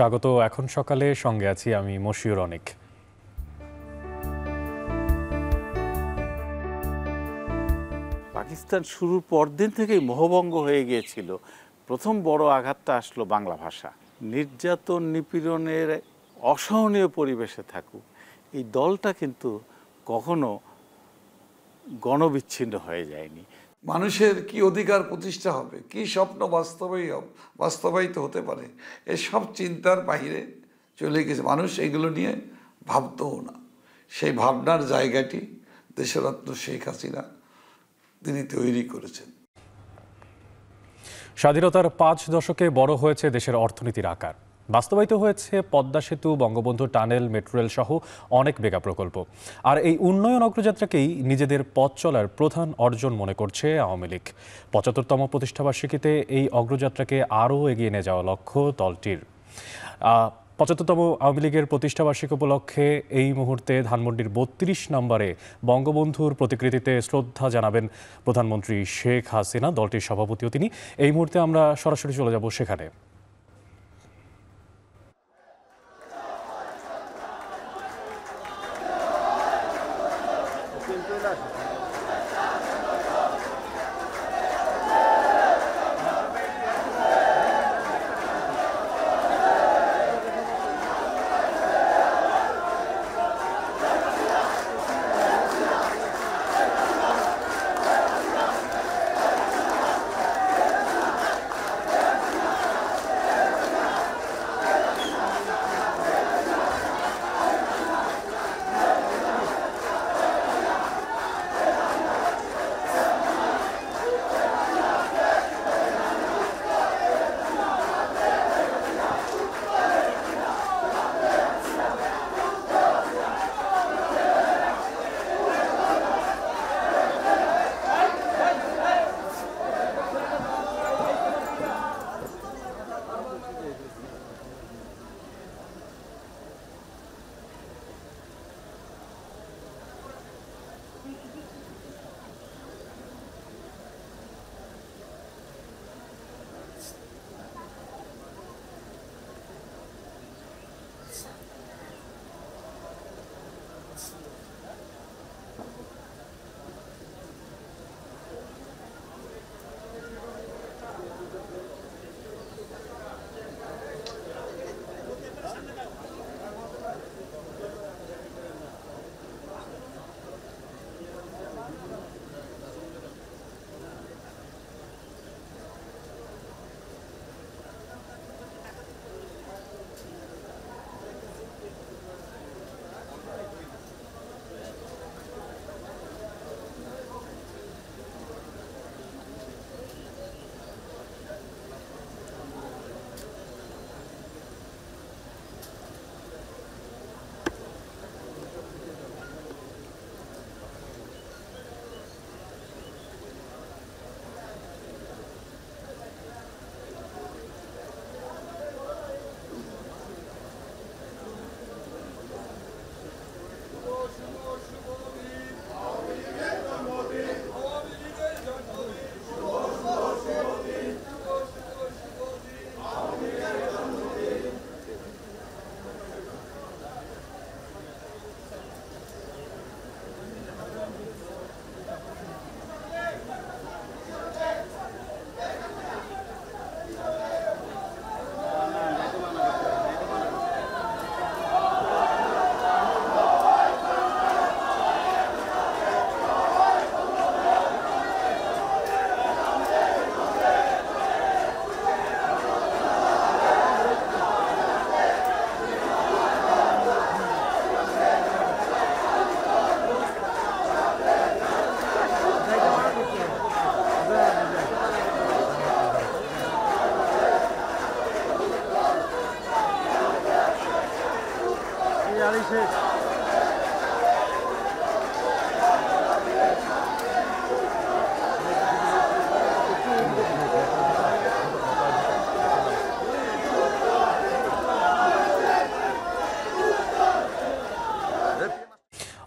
স্বাগত। এখন সকালে সঙ্গে আছি আমি মশিউর অনেক। পাকিস্তান শুরুর পরদিন থেকেই মোহভঙ্গ হয়ে গিয়েছিল। প্রথম বড় আঘাতটা আসলো বাংলা ভাষা। নির্যাতন নিপীড়নের অসহনীয় পরিবেশে থাকুক, এই দলটা কিন্তু কখনো গণবিচ্ছিন্ন হয়ে যায়নি। মানুষের কি অধিকার প্রতিষ্ঠা হবে, কি স্বপ্ন বাস্তবায়িত হতে পারে, এসব চিন্তার বাইরে চলে গেছে। মানুষ এগুলো নিয়ে ভাবতও না। সেই ভাবনার জায়গাটি দেশরত্ন শেখ হাসিনা তিনি তৈরি করেছেন। স্বাধীনতার 5 দশকে বড় হয়েছে দেশের অর্থনীতির আকার। বাস্তবায়িত হয়েছে পদ্মা সেতু, বঙ্গবন্ধু টানেল, মেট্রো রেল সহ অনেক মেগা প্রকল্প। আর এই উন্নয়ন অগ্রযাত্রাকেই নিজেদের পথ চলার প্রধান অর্জন মনে করছে আওয়ামী লীগ। ৭৫তম প্রতিষ্ঠাবার্ষিকীতে এই অগ্রযাত্রাকে আরও এগিয়ে নিয়ে যাওয়া লক্ষ্য দলটির। ৭৫তম আওয়ামী লীগের প্রতিষ্ঠাবার্ষিকী উপলক্ষে এই মুহূর্তে ধানমন্ডির ৩২ নম্বরে বঙ্গবন্ধুর প্রতিকৃতিতে শ্রদ্ধা জানাবেন প্রধানমন্ত্রী শেখ হাসিনা, দলটির সভাপতিও তিনি। এই মুহূর্তে আমরা সরাসরি চলে যাব সেখানে।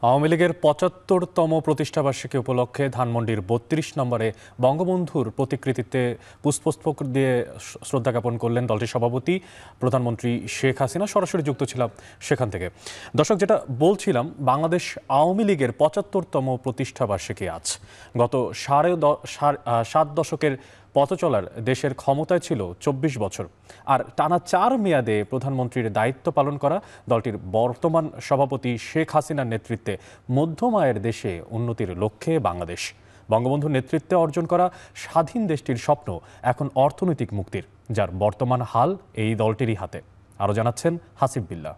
আওয়ামী লীগের ৭৫তম প্রতিষ্ঠাবার্ষিকী উপলক্ষে ধানমন্ডির ৩২ নম্বরে বঙ্গবন্ধুর প্রতিকৃতিতে পুষ্পস্তবক দিয়ে শ্রদ্ধা জ্ঞাপন করলেন দলটির সভাপতি প্রধানমন্ত্রী শেখ হাসিনা। সরাসরি যুক্ত ছিলাম সেখান থেকে। দর্শক, যেটা বলছিলাম, বাংলাদেশ আওয়ামী লীগের ৭৫তম প্রতিষ্ঠাবার্ষিকী আজ। গত ৭ দশকের পথ চলার দেশের ক্ষমতায় ছিল ২৪ বছর। আর টানা ৪ মেয়াদে প্রধানমন্ত্রীর দায়িত্ব পালন করা দলটির বর্তমান সভাপতি শেখ হাসিনার নেতৃত্বে মধ্যম আয়ের দেশে উন্নতির লক্ষ্যে বাংলাদেশ। বঙ্গবন্ধুর নেতৃত্বে অর্জন করা স্বাধীন দেশটির স্বপ্ন এখন অর্থনৈতিক মুক্তির, যার বর্তমান হাল এই দলটিরই হাতে। আরও জানাচ্ছেন হাসিব বিল্লাহ।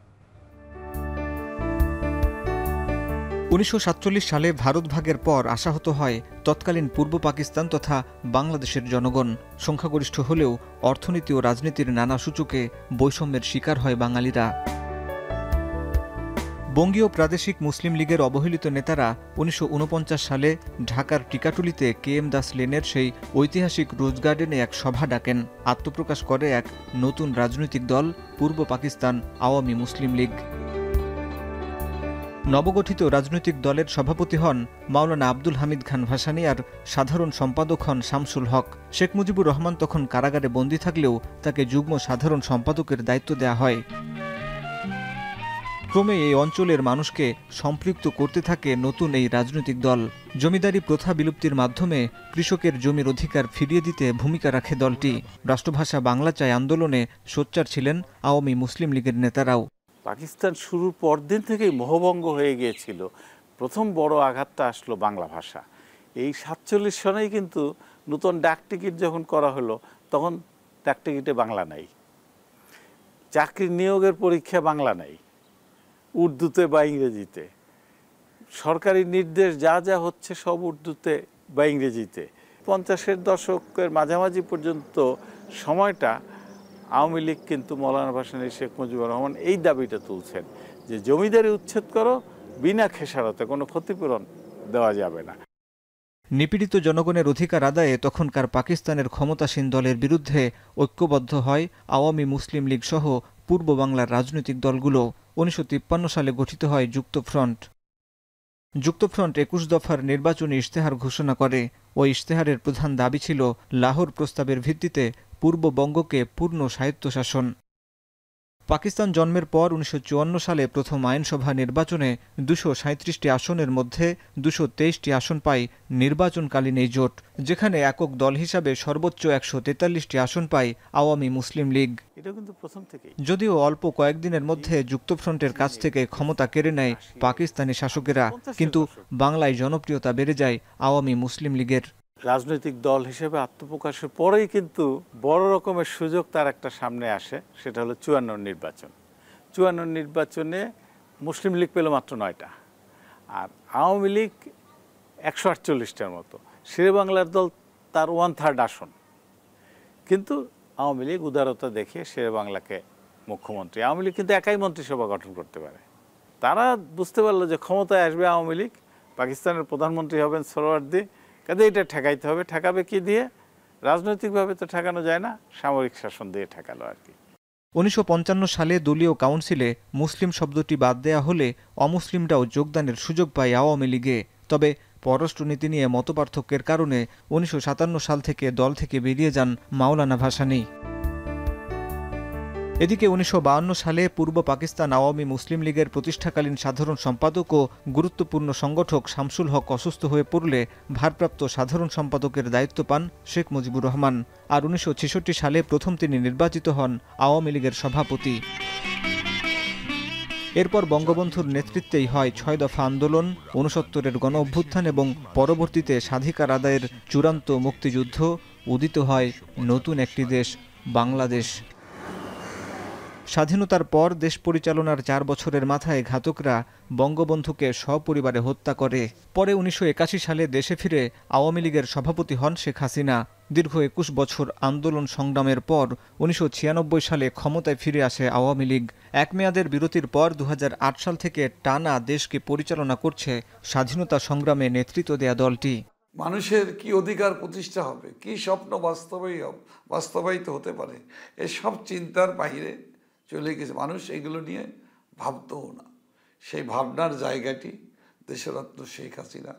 ১৯৪৭ সালে ভারত ভাগের পর আশাহত হয় তৎকালীন পূর্ব পাকিস্তান তথা বাংলাদেশের জনগণ। সংখ্যাগরিষ্ঠ হলেও অর্থনীতি ও রাজনীতির নানা সূচকে বৈষম্যের শিকার হয় বাঙালিরা। বঙ্গীয় প্রাদেশিক মুসলিম লীগের অবহেলিত নেতারা ১৯৪৯ সালে ঢাকার টিকাটুলিতে KM দাস লেনের সেই ঐতিহাসিক রোজ গার্ডেনে এক সভা ডাকেন। আত্মপ্রকাশ করে এক নতুন রাজনৈতিক দল পূর্ব পাকিস্তান আওয়ামী মুসলিম লীগ। নবগঠিত রাজনৈতিক দলের সভাপতি হন মাওলানা আব্দুল হামিদ খান ভাসানী আর সাধারণ সম্পাদক হন শামসুল হক। শেখ মুজিবুর রহমান তখন কারাগারে বন্দী থাকলেও তাকে যুগ্ম সাধারণ সম্পাদকের দায়িত্ব দেয়া হয়। ক্রমে এই অঞ্চলের মানুষকে সম্পৃক্ত করতে থাকে নতুন এই রাজনৈতিক দল। জমিদারি প্রথা বিলুপ্তির মাধ্যমে কৃষকের জমির অধিকার ফিরিয়ে দিতে ভূমিকা রাখে দলটি। রাষ্ট্রভাষা বাংলা চাই আন্দোলনে সোচ্চার ছিলেন আওয়ামী মুসলিম লীগের নেতারাও। পাকিস্তান শুরুর পরদিন থেকেই মোহভঙ্গ হয়ে গিয়েছিল। প্রথম বড় আঘাতটা আসলো বাংলা ভাষা। এই ৪৭ সনেই কিন্তু নতুন ডাকটিকিট যখন করা হলো, তখন ডাকটিকিটে বাংলা নাই। চাকরি নিয়োগের পরীক্ষা বাংলা নাই, উর্দুতে বা ইংরেজিতে। সরকারি নির্দেশ যা যা হচ্ছে সব উর্দুতে বা ইংরেজিতে। ৫০-এর দশকের মাঝামাঝি পর্যন্ত সময়টা আওয়ামী লীগ কিন্তু মৌলানা ভাসানী, শেখ মুজিবুর রহমান এই দাবিটা তুলছেন যে জমিদারি উচ্ছেদ করো, বিনা খেসারতে কোনো ক্ষতিপূরণ দেওয়া যাবে না। নিপীড়িত জনগণের অধিকার আদায়ে তখনকার পাকিস্তানের ক্ষমতাসীন দলের বিরুদ্ধে ঐক্যবদ্ধ হয় আওয়ামী মুসলিম লীগ সহ পূর্ব বাংলার রাজনৈতিক দলগুলো। ১৯৫৩ সালে গঠিত হয় যুক্তফ্রন্ট। যুক্তফ্রন্ট ২১ দফার নির্বাচনী ইশতেহার ঘোষণা করে। ওই ইশতেহারের প্রধান দাবি ছিল লাহোর প্রস্তাবের ভিত্তিতে পূর্ববঙ্গকে পূর্ণ স্বায়ত্তশাসন। পাকিস্তান জন্মের পর ১৯৫৪ সালে প্রথম আইনসভা নির্বাচনে ২৩৭টি আসনের মধ্যে ২২৩টি আসন পায় নির্বাচনকালীন এই জোট, যেখানে একক দল হিসাবে সর্বোচ্চ ১৪৩টি আসন পায় আওয়ামী মুসলিম লীগ। এটা কিন্তু প্রথম থেকেই, যদিও অল্প কয়েকদিনের মধ্যে যুক্তফ্রন্টের কাছ থেকে ক্ষমতা কেড়ে নেয় পাকিস্তানি শাসকেরা, কিন্তু বাংলায় জনপ্রিয়তা বেড়ে যায় আওয়ামী মুসলিম লীগের। রাজনৈতিক দল হিসেবে আত্মপ্রকাশের পরেই কিন্তু বড় রকমের সুযোগ তার একটা সামনে আসে, সেটা হলো ৫৪ নির্বাচন। ৫৪ নির্বাচনে মুসলিম লীগ পেল মাত্র ৯টা, আর আওয়ামী লীগ ১৪৮টার মতো। শেরেবাংলার দল তার 1/3 আসন, কিন্তু আওয়ামী লীগ উদারতা দেখে শেরেবাংলাকে মুখ্যমন্ত্রী। আওয়ামী লীগ কিন্তু একাই মন্ত্রিসভা গঠন করতে পারে। তারা বুঝতে পারলো যে ক্ষমতায় আসবে আওয়ামী লীগ, পাকিস্তানের প্রধানমন্ত্রী হবেন সোহরাওয়ার্দী, কাজে এটা ঠেকাইতে হবে। ঠেকাবে কি দিয়ে? রাজনৈতিকভাবে তো ঠেকানো যায় না, সামরিক শাসন দিয়ে ঠেকালো আর কি। ১৯৫৫ সালে দলীয় কাউন্সিলে মুসলিম শব্দটি বাদ দেয়া হলে অমুসলিমরাও যোগদানের সুযোগ পায় আওয়ামী লীগে। তবে পররাষ্ট্রনীতি নিয়ে মতপার্থক্যের কারণে ১৯৫৭ সাল থেকে দল থেকে বেরিয়ে যান মাওলানা ভাসানী। এদিকে ১৯৫২ সালে পূর্ব পাকিস্তান আওয়ামী মুসলিম লীগের প্রতিষ্ঠাকালীন সাধারণ সম্পাদক ও গুরুত্বপূর্ণ সংগঠক শামসুল হক অসুস্থ হয়ে পড়লে ভারপ্রাপ্ত সাধারণ সম্পাদকের দায়িত্ব পান শেখ মুজিবুর রহমান। আর ১৯৬৬ সালে প্রথম তিনি নির্বাচিত হন আওয়ামী লীগের সভাপতি। এরপর বঙ্গবন্ধুর নেতৃত্বেই হয় ৬ দফা আন্দোলন, ৬৯-এর গণ অভ্যুত্থান এবং পরবর্তীতে স্বাধিকার আদায়ের চূড়ান্ত মুক্তিযুদ্ধ। উদিত হয় নতুন একটি দেশ, বাংলাদেশ। স্বাধীনতার পর দেশ পরিচালনার ৪ বছরের মাথায় ঘাতকরা বঙ্গবন্ধুকে সপরিবারে হত্যা করে। পরে ১৯৮১ সালে দেশে ফিরে আওয়ামী লীগের সভাপতি হন শেখ হাসিনা। দীর্ঘ ২১ বছর আন্দোলন সংগ্রামের পর ১৯৯৬ সালে ক্ষমতায় ফিরে আসে আওয়ামী লীগ। এক মেয়াদের বিরতির পর ২০০৮ সাল থেকে টানা দেশকে পরিচালনা করছে স্বাধীনতা সংগ্রামে নেতৃত্ব দেয়া দলটি। মানুষের কি অধিকার প্রতিষ্ঠা হবে, কি স্বপ্ন বাস্তবায়িত হতে পারে, এসব চিন্তার বাইরে চলে গেছে। মানুষ এগুলো নিয়ে ভাবতও না। সেই ভাবনার জায়গাটি দেশরত্ন শেখ হাসিনা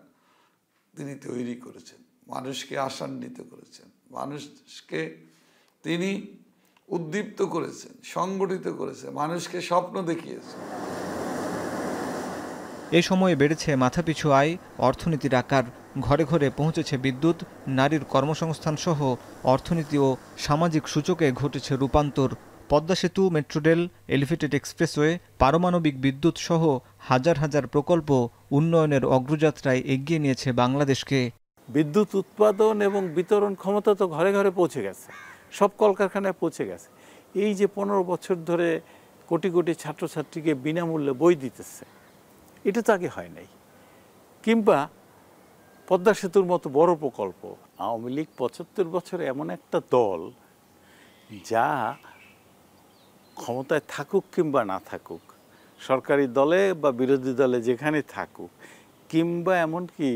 তিনি তৈরি করেছেন, মানুষকে আশান্বিত করেছেন, মানুষকে তিনি উদ্দীপ্ত করেছেন, সংগঠিত করেছেন, মানুষকে স্বপ্ন দেখিয়েছেন। এ সময়ে বেড়েছে মাথাপিছু আয়, অর্থনীতির আকার, ঘরে ঘরে পৌঁছেছে বিদ্যুৎ, নারীর কর্মসংস্থান সহ অর্থনীতি ও সামাজিক সূচকে ঘটেছে রূপান্তর। পদ্মা সেতু, মেট্রো রেল, এলিভেটেড এক্সপ্রেসওয়ে, পারমাণবিক বিদ্যুৎ সহ হাজার হাজার প্রকল্প উন্নয়নের অগ্রযাত্রায় এগিয়ে নিয়েছে বাংলাদেশকে। বিদ্যুৎ উৎপাদন এবং বিতরণ ক্ষমতা তো ঘরে ঘরে পৌঁছে গেছে, সব কলকারখানায় পৌঁছে গেছে। এই যে 15 বছর ধরে কোটি কোটি ছাত্রছাত্রীকে বিনামূল্যে বই দিতেছে, এটা তো আগে হয় নাই। কিংবা পদ্মা সেতুর মতো বড় প্রকল্প। আওয়ামী লীগ 75 বছরে এমন একটা দল যা ক্ষমতায় থাকুক কিংবা না থাকুক, সরকারি দলে বা বিরোধী দলে যেখানে থাকুক, কিংবা এমনকি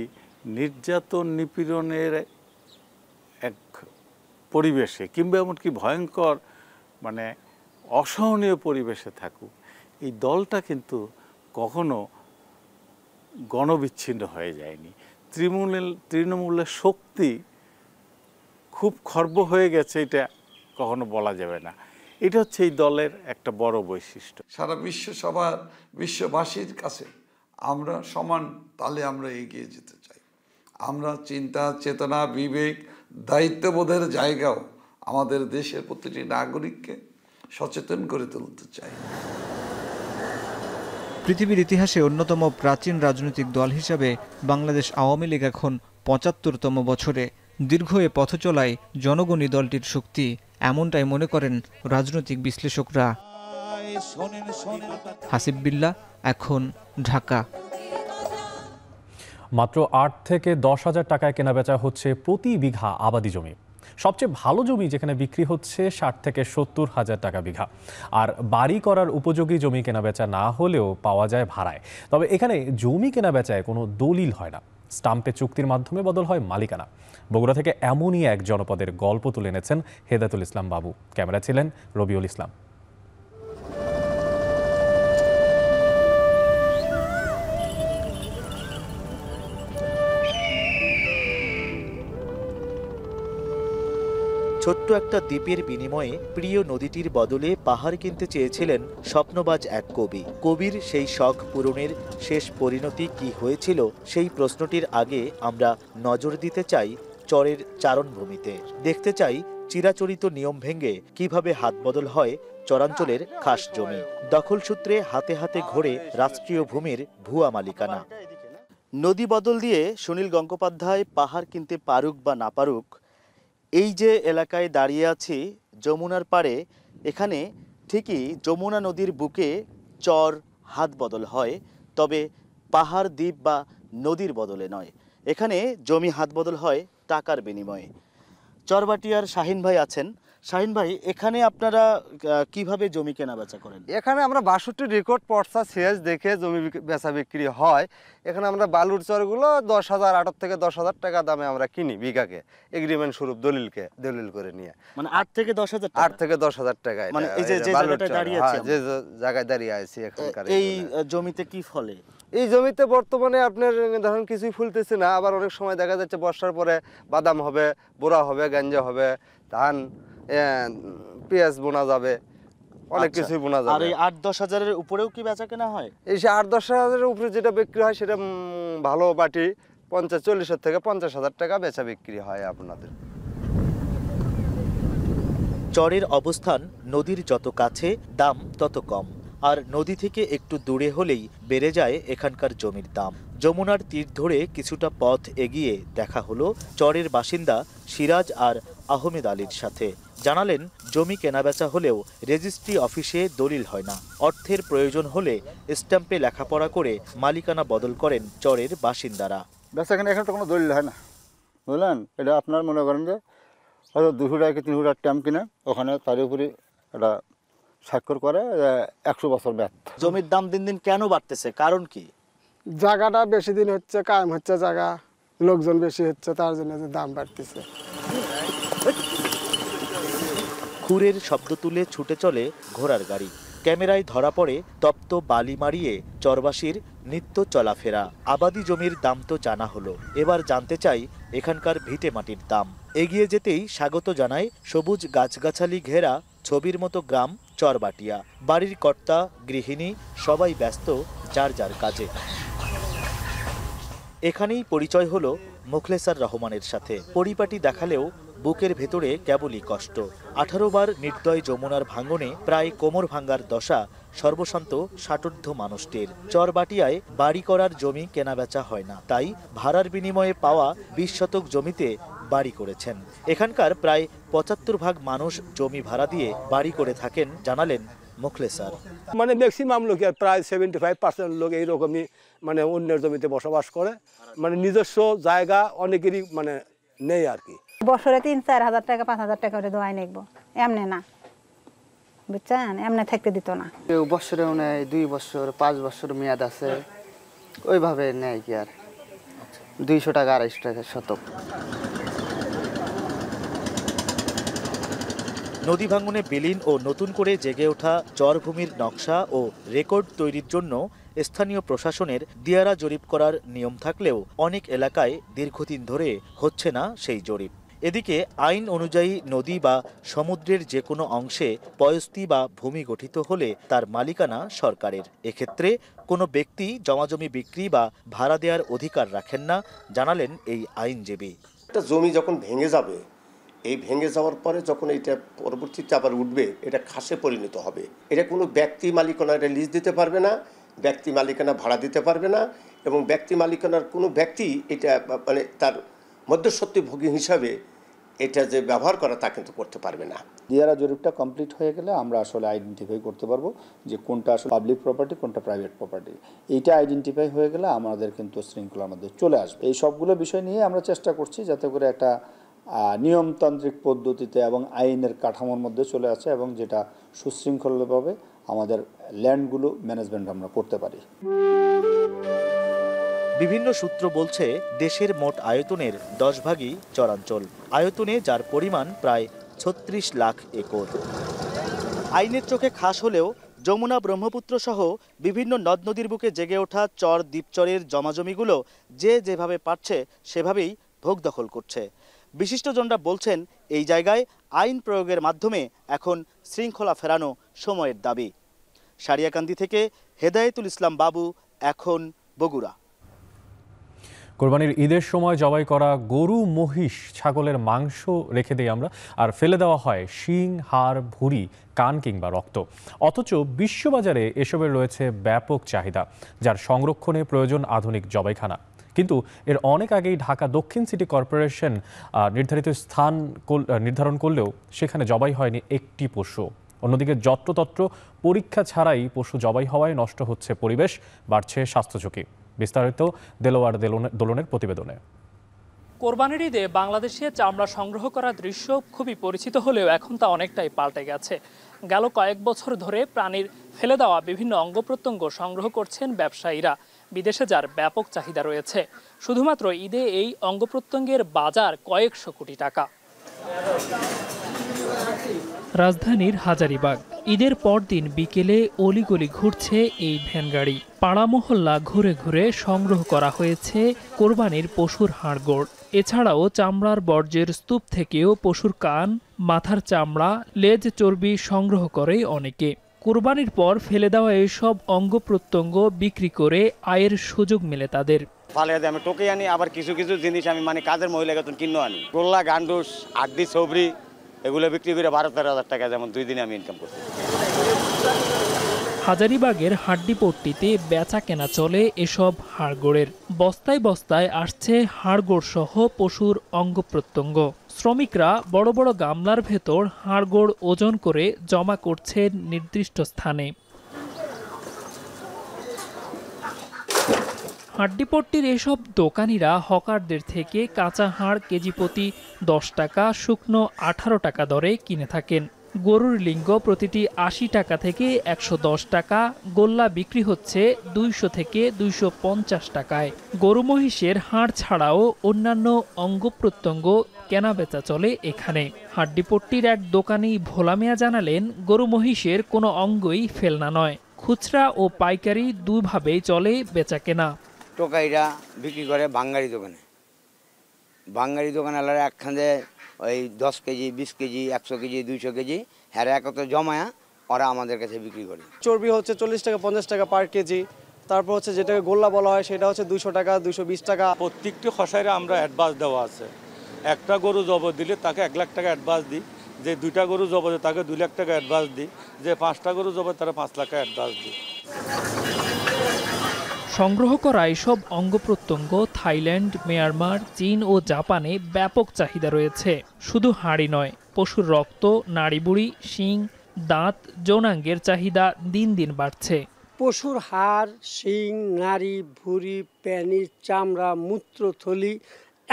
নির্যাতন নিপীড়নের এক পরিবেশে, কিংবা এমনকি ভয়ঙ্কর মানে অসহনীয় পরিবেশে থাকুক, এই দলটা কিন্তু কখনো গণবিচ্ছিন্ন হয়ে যায়নি। তৃণমূলের শক্তি খুব খর্ব হয়ে গেছে, এটা কখনো বলা যাবে না। এটা হচ্ছে এই দলের একটা বড় বৈশিষ্ট্য। সারা বিশ্ববাসীর কাছে আমরা সমান তালে আমরা এগিয়ে যেতে চাই। আমরা চিন্তা, চেতনা, বিবেক, দায়িত্ববোধের জায়গাও আমাদের দেশের প্রতিটি নাগরিককে সচেতন করে তুলতে চাই। পৃথিবীর ইতিহাসে অন্যতম প্রাচীন রাজনৈতিক দল হিসাবে বাংলাদেশ আওয়ামী লীগ এখন ৭৫তম বছরে। দীর্ঘ এ পথ চলায় জনগণই দলটির শক্তি, এমনটাই মনে করেন রাজনৈতিক বিশ্লেষকরা। হাসিব বিল্লাহ, এখন, ঢাকা। মাত্র ৮ থেকে ১০ হাজার টাকায় কেনাবেচা হচ্ছে প্রতি বিঘা আবাদি জমি। সবচেয়ে ভালো জমি যেখানে বিক্রি হচ্ছে ৬০ থেকে ৭০ হাজার টাকা বিঘা। আর বাড়ি করার উপযোগী জমি কেনাবেচা না হলেও পাওয়া যায় ভাড়ায়। তবে এখানে জমি কেনাবেচায় কোনো দলিল হয় না, স্টাম্পে চুক্তির মাধ্যমে বদল হয় মালিকানা। বগুড়া থেকে এমনই এক জনপদের গল্প তুলে এনেছেন হেদায়েতুল ইসলাম বাবু। ক্যামেরা ছিলেন রবিউল ইসলাম। ছোট্ট একটা দ্বীপের বিনিময়ে প্রিয় নদীটির বদলে পাহাড় কিনতে চেয়েছিলেন স্বপ্নবাজ এক কবি। কবির সেই শখ পূরণের শেষ পরিণতি কি হয়েছিল, সেই প্রশ্নটির আগে আমরা নজর দিতে চাই চরের চারণভূমিতে। দেখতে চাই চিরাচরিত নিয়ম ভেঙে কিভাবে হাত বদল হয় চরাঞ্চলের খাস জমি। দখল সূত্রে হাতে হাতে ঘোরে রাষ্ট্রীয় ভূমির ভুয়া মালিকানা। নদী বদল দিয়ে সুনীল গঙ্গোপাধ্যায় পাহাড় কিনতে পারুক বা না পারুক, এই যে এলাকায় দাঁড়িয়ে আছি যমুনার পাড়ে, এখানে ঠিকই যমুনা নদীর বুকে চর হাত বদল হয়, তবে পাহাড়, দ্বীপ বা নদীর বদলে নয়। এখানে জমি হাত বদল হয় টাকার বিনিময়ে। চরবাটিয়ার শাহিন ভাই আছেন। শাহিন ভাই, এখানে আপনারা কিভাবে জমি কেনা বেচা করেন? এখানে আমরা ৬২ রেকর্ড পর্সা সিএস দেখে জমি বেচা বিক্রি হয়। এখানে আমরা বালুর চরগুলো ১০,০০০, ৮ থেকে ১০,০০০ টাকা দামে আমরা কিনি বিঘাকে, এগ্রিমেন্ট স্বরূপ দলিল করে নিয়ে। মানে ৮ থেকে ১০,০০০ ৮ থেকে ১০,০০০ টাকা। মানে এই যে জায়গাটায় দাঁড়িয়ে আছি, যে জায়গায় দাঁড়িয়ে আছি এখানকার এই জমিতে কি ফলে? এই জমিতে বর্তমানে আপনার ধরুন কিছুই ফুলতেছে না, আবার অনেক সময় দেখা যাচ্ছে বর্ষার পরে বাদাম হবে, বোরা হবে, গাঞ্জা হবে, ধান, পেঁয়াজ বোনা যাবে, অনেক কিছুই বোনা যাবে। আর এই ৮-১০ হাজারের উপরেও কি বেচা কেনা হয়? এই ৮-১০ হাজারের উপরে যেটা বিক্রি হয় সেটা ভালো বাটি ৪০ থেকে ৫০,০০০ টাকা বেচা বিক্রি হয় আপনাদের। চরের অবস্থান নদীর যত কাছে দাম তত কম, আর নদী থেকে একটু দূরে হলেই বেড়ে যায় এখানকার জমির দাম। যমুনার তীর ধরে কিছুটা পথ এগিয়ে দেখা হলো চরের বাসিন্দা সিরাজ আর আহমেদ আলীর সাথে। জানালেন জমি কেনাবেচা হলেও রেজিস্ট্রি অফিসে দলিল হয় না। অর্থের প্রয়োজন হলে স্ট্যাম্পে লেখাপড়া করে মালিকানা বদল করেন চরের বাসিন্দারা। বেচা কেনা এখানে তো কোনো দলিল হয় না, বুঝলেন। এটা আপনার মনে করেন যে হয়তো ২০০ টাকা কি ৩০০ টাকা স্ট্যাম্প কিনে ওখানে তার উপরে এটা স্বাক্ষর করে ১০০ বছর মেয়াদ। জমির দাম দিন দিন কেন বাড়তেছে, কারণ কি? জায়গাটা বেশি দিন হচ্ছে, কায়েম হচ্ছে জায়গা, লোকজন বেশি হচ্ছে, তার জন্য দাম বাড়তেছে। খুরের শব্দ তুলে ছুটে চলে ঘোড়ার গাড়ি। ক্যামেরায় ধরা পড়ে তপ্ত বালি মারিয়ে চরবাসীর নিত্য চলাফেরা। আবাদি জমির দাম তো জানা হলো, এবার জানতে চাই এখানকার ভিটে মাটির দাম। এগিয়ে যেতেই স্বাগত জানায় সবুজ গাছগাছালি ঘেরা ছবির মতো গ্রাম চরবাটিয়া। বাড়ির কর্তা, গৃহিণী সবাই ব্যস্ত যার যার কাজে। এখানেই পরিচয় হলো মোখলেসার রহমানের সাথে। পরিপাটি দেখালেও বুকের ভেতরে কেবলই কষ্ট। 18 বার নির্দয় যমুনার ভাঙনে প্রায় কোমর ভাঙ্গার দশা সর্বশান্ত ষাটোর্ধ্ব মানুষটির। চরবাটিয়ায় বাড়ি করার জমি কেনাবেচা হয় না, তাই ভাড়ার বিনিময়ে পাওয়া 20 শতক জমিতে বাড়ি করেছেন। এখানকার প্রায় 75% মানুষ জমি ভাড়া দিয়ে বাড়ি করে থাকেন, জানালেন মোখলেসার। মানে ম্যাক্সিমাম লোক প্রায় 75% লোক এইরকমই মানে অন্যের জমিতে বসবাস করে, মানে নিজস্ব জায়গা অনেকেরই মানে নেই আর কি। বছরে 3-4 হাজার টাকা 5 হাজার টাকা করে দোয়াই নেব, এমনি না, বুঝছেন, এমনি থাকতে দিত না। কেউ বছরেও নেয়, 2 বছর 5 বছর মেয়াদ আছে, ওইভাবে নেয় কি আর 200 টাকা 250 টাকা শতক। নদী ভাঙনে বিলীন ও নতুন করে জেগে ওঠা চরভূমির নকশা ও রেকর্ড তৈরির জন্য স্থানীয় প্রশাসনের দিয়ারা জরিপ করার নিয়ম থাকলেও অনেক এলাকায় দীর্ঘদিন ধরে হচ্ছে না সেই জরিপ। এদিকে আইন অনুযায়ী নদী বা সমুদ্রের যে কোনো অংশে পয়স্তি বা ভূমি গঠিত হলে তার মালিকানা সরকারের। এক্ষেত্রে কোনো ব্যক্তি জমাজমি বিক্রি বা ভাড়া দেওয়ার অধিকার রাখেন না, জানালেন এই আইনজীবী। একটা জমি যখন ভেঙে যাবে, এই ভেঙে যাওয়ার পরে যখন এটা পরবর্তীতে আবার উঠবে, এটা খাসে পরিণত হবে। এটা কোনো ব্যক্তি মালিকানা এটা লিজ দিতে পারবে না, ব্যক্তি মালিকানা ভাড়া দিতে পারবে না, এবং ব্যক্তি মালিকানার কোনো ব্যক্তি এটা মানে তার মধ্যস্বত্বভোগী হিসাবে এটা যে ব্যবহার করা তা কিন্তু করতে পারবে না। দিয়ারা জরিপটা কমপ্লিট হয়ে গেলে আমরা আসলে আইডেন্টিফাই করতে পারবো যে কোনটা আসলে পাবলিক প্রপার্টি, কোনটা প্রাইভেট প্রপার্টি। এইটা আইডেন্টিফাই হয়ে গেলে আমাদের কিন্তু শৃঙ্খলার মধ্যে চলে আসবে। এই সবগুলো বিষয় নিয়ে আমরা চেষ্টা করছি যাতে করে একটা নিয়মতান্ত্রিক পদ্ধতিতে এবং আইনের কাঠামোর মধ্যে চলে আসে, এবং যেটা সুশৃঙ্খলভাবে আমাদের ল্যান্ডগুলো ম্যানেজমেন্ট আমরা করতে পারি। বিভিন্ন সূত্র বলছে দেশের মোট আয়তনের 10 ভাগই চরাঞ্চল, আয়তনে যার পরিমাণ প্রায় 36 লাখ একর। আইনের চোখে খাস হলেও যমুনা, ব্রহ্মপুত্র সহ বিভিন্ন নদ নদীর বুকে জেগে ওঠা চর দ্বীপচরের জমাজমিগুলো যে যেভাবে পারছে সেভাবেই ভোগ দখল করছে। বিশিষ্টজনরা বলছেন এই জায়গায় আইন প্রয়োগের মাধ্যমে এখন শৃঙ্খলা ফেরানো সময়ের দাবি। সারিয়াকান্দি থেকে হেদায়েতুল ইসলাম বাবু, এখন বগুড়া। কোরবানির ঈদের সময় জবাই করা গরু, মহিষ, ছাগলের মাংস রেখে দেই আমরা, আর ফেলে দেওয়া হয় শিং, হাড়, ভুঁড়ি, কান কিংবা রক্ত। অথচ বিশ্ববাজারে এসবের রয়েছে ব্যাপক চাহিদা, যার সংরক্ষণে প্রয়োজন আধুনিক জবাইখানা। কিন্তু এর অনেক আগেই ঢাকা দক্ষিণ সিটি কর্পোরেশন নির্ধারিত স্থান নির্ধারণ করলেও সেখানে জবাই হয়নি একটি পশু। অন্যদিকে যত্রতত্র পরীক্ষা ছাড়াই পশু জবাই হওয়ায় নষ্ট হচ্ছে পরিবেশ, বাড়ছে স্বাস্থ্য ঝুঁকি। বিস্তারিত দেলোয়ার দোলনের প্রতিবেদনে। কোরবানির ঈদে বাংলাদেশে চামড়া সংগ্রহ করার দৃশ্য খুবই পরিচিত হলেও এখন তা অনেকটাই পাল্টে গেছে। গেল কয়েক বছর ধরে প্রাণীর ফেলে দেওয়া বিভিন্ন অঙ্গ প্রত্যঙ্গ সংগ্রহ করছেন ব্যবসায়ীরা, বিদেশে যার ব্যাপক চাহিদা রয়েছে। শুধুমাত্র ঈদে এই অঙ্গ প্রত্যঙ্গের বাজার কয়েকশো কোটি টাকা। রাজধানীর হাজারীবাগ ঈদের পরদিন বিকেলে অলিগলি ঘুরছে এই ভ্যানগাড়ি। পাড়া মহল্লা ঘুরে ঘুরে সংগ্রহ করা হয়েছে কোরবানির পশুর হাড়গোড়। এছাড়াও চামড়ার বর্জ্যের স্তূপ থেকেও পশুর কান, মাথার চামড়া, লেজ, চর্বি সংগ্রহ করে অনেকে। কোরবানির পর ফেলে দেওয়া এসব অঙ্গ প্রত্যঙ্গ বিক্রি করে আয়ের সুযোগ মেলে তাদের। ফালিয়াতে আমি টোকে আনি, আবার কিছু কিছু জিনিস আমি মানে কাজের মহিলাকে কিনে আনি। গোল্লা, গান্ডুস, আড্ডি, সবরি এগুলো বিক্রি করে 12-13 টাকা যেমন 2 দিনে আমি ইনকাম করছি। হাজারীবাগের হাড্ডিপট্টিতে বেচা কেনা চলে এসব হাড়গোড়ের। বস্তায় বস্তায় আসছে হাড়গোড় সহ পশুর অঙ্গ প্রত্যঙ্গ। শ্রমিকরা বড় বড় গামলার ভেতর হাড়গোড় ওজন করে জমা করছেন নির্দিষ্ট স্থানে। হাড্ডিপট্টির এসব দোকানিরা হকারদের থেকে কাঁচা হাড় কেজি প্রতি 10 টাকা, শুকনো 18 টাকা দরে কিনে থাকেন। গরুর লিঙ্গ প্রতিটি 80 টাকা থেকে 110 টাকা, গোল্লা বিক্রি হচ্ছে 200 থেকে 250 টাকায়। গরু, মহিষের হাড় ছাড়াও অন্যান্য অঙ্গ প্রত্যঙ্গ কেনা বেচা চলে এখানে। হাড্ডিপট্টির এক দোকানি ভোলা মিয়া জানালেন, গরু, মহিষের কোনো অঙ্গই ফেলনা নয়, খুচরা ও পাইকারি দুইভাবেই চলে বেচাকেনা। টোকাইরা বিক্রি করে বাঙালি দোকানে, বাঙালি দোকানওয়ালারা একখানে ওই 10 কেজি 20 কেজি 100 কেজি 200 কেজি হ্যাঁ একত্র জমায়া ওরা আমাদের কাছে বিক্রি করে। চর্বি হচ্ছে 40 টাকা 50 টাকা পার কেজি, তারপর হচ্ছে যেটাকে গোল্লা বলা হয় সেটা হচ্ছে 200 টাকা 220 টাকা। প্রত্যেকটি খসাইরে আমরা অ্যাডভান্স দেওয়া আছে। একটা গরু জবর দিলে তাকে 1 লাখ টাকা অ্যাডভান্স দিই, যে 2টা গরু জবর তাকে 2 লাখ টাকা অ্যাডভান্স দিই, যে 5টা গরু জবর তারা 5 লাখ টাকা অ্যাডভান্স দিই। সংগ্রহ করা এসব অঙ্গ প্রত্যঙ্গ থাইল্যান্ড, মিয়ানমার, চীন ও জাপানে ব্যাপক চাহিদা রয়েছে। শুধু হাড়ি নয়, পশুর রক্ত, নাড়িবুড়ি, শিং, দাঁত, যৌনাঙ্গের চাহিদা দিন দিন বাড়ছে। পশুর হাড়, শিং, নাড়ি, ভুঁড়ি, প্যানি, চামড়া, মূত্রথলি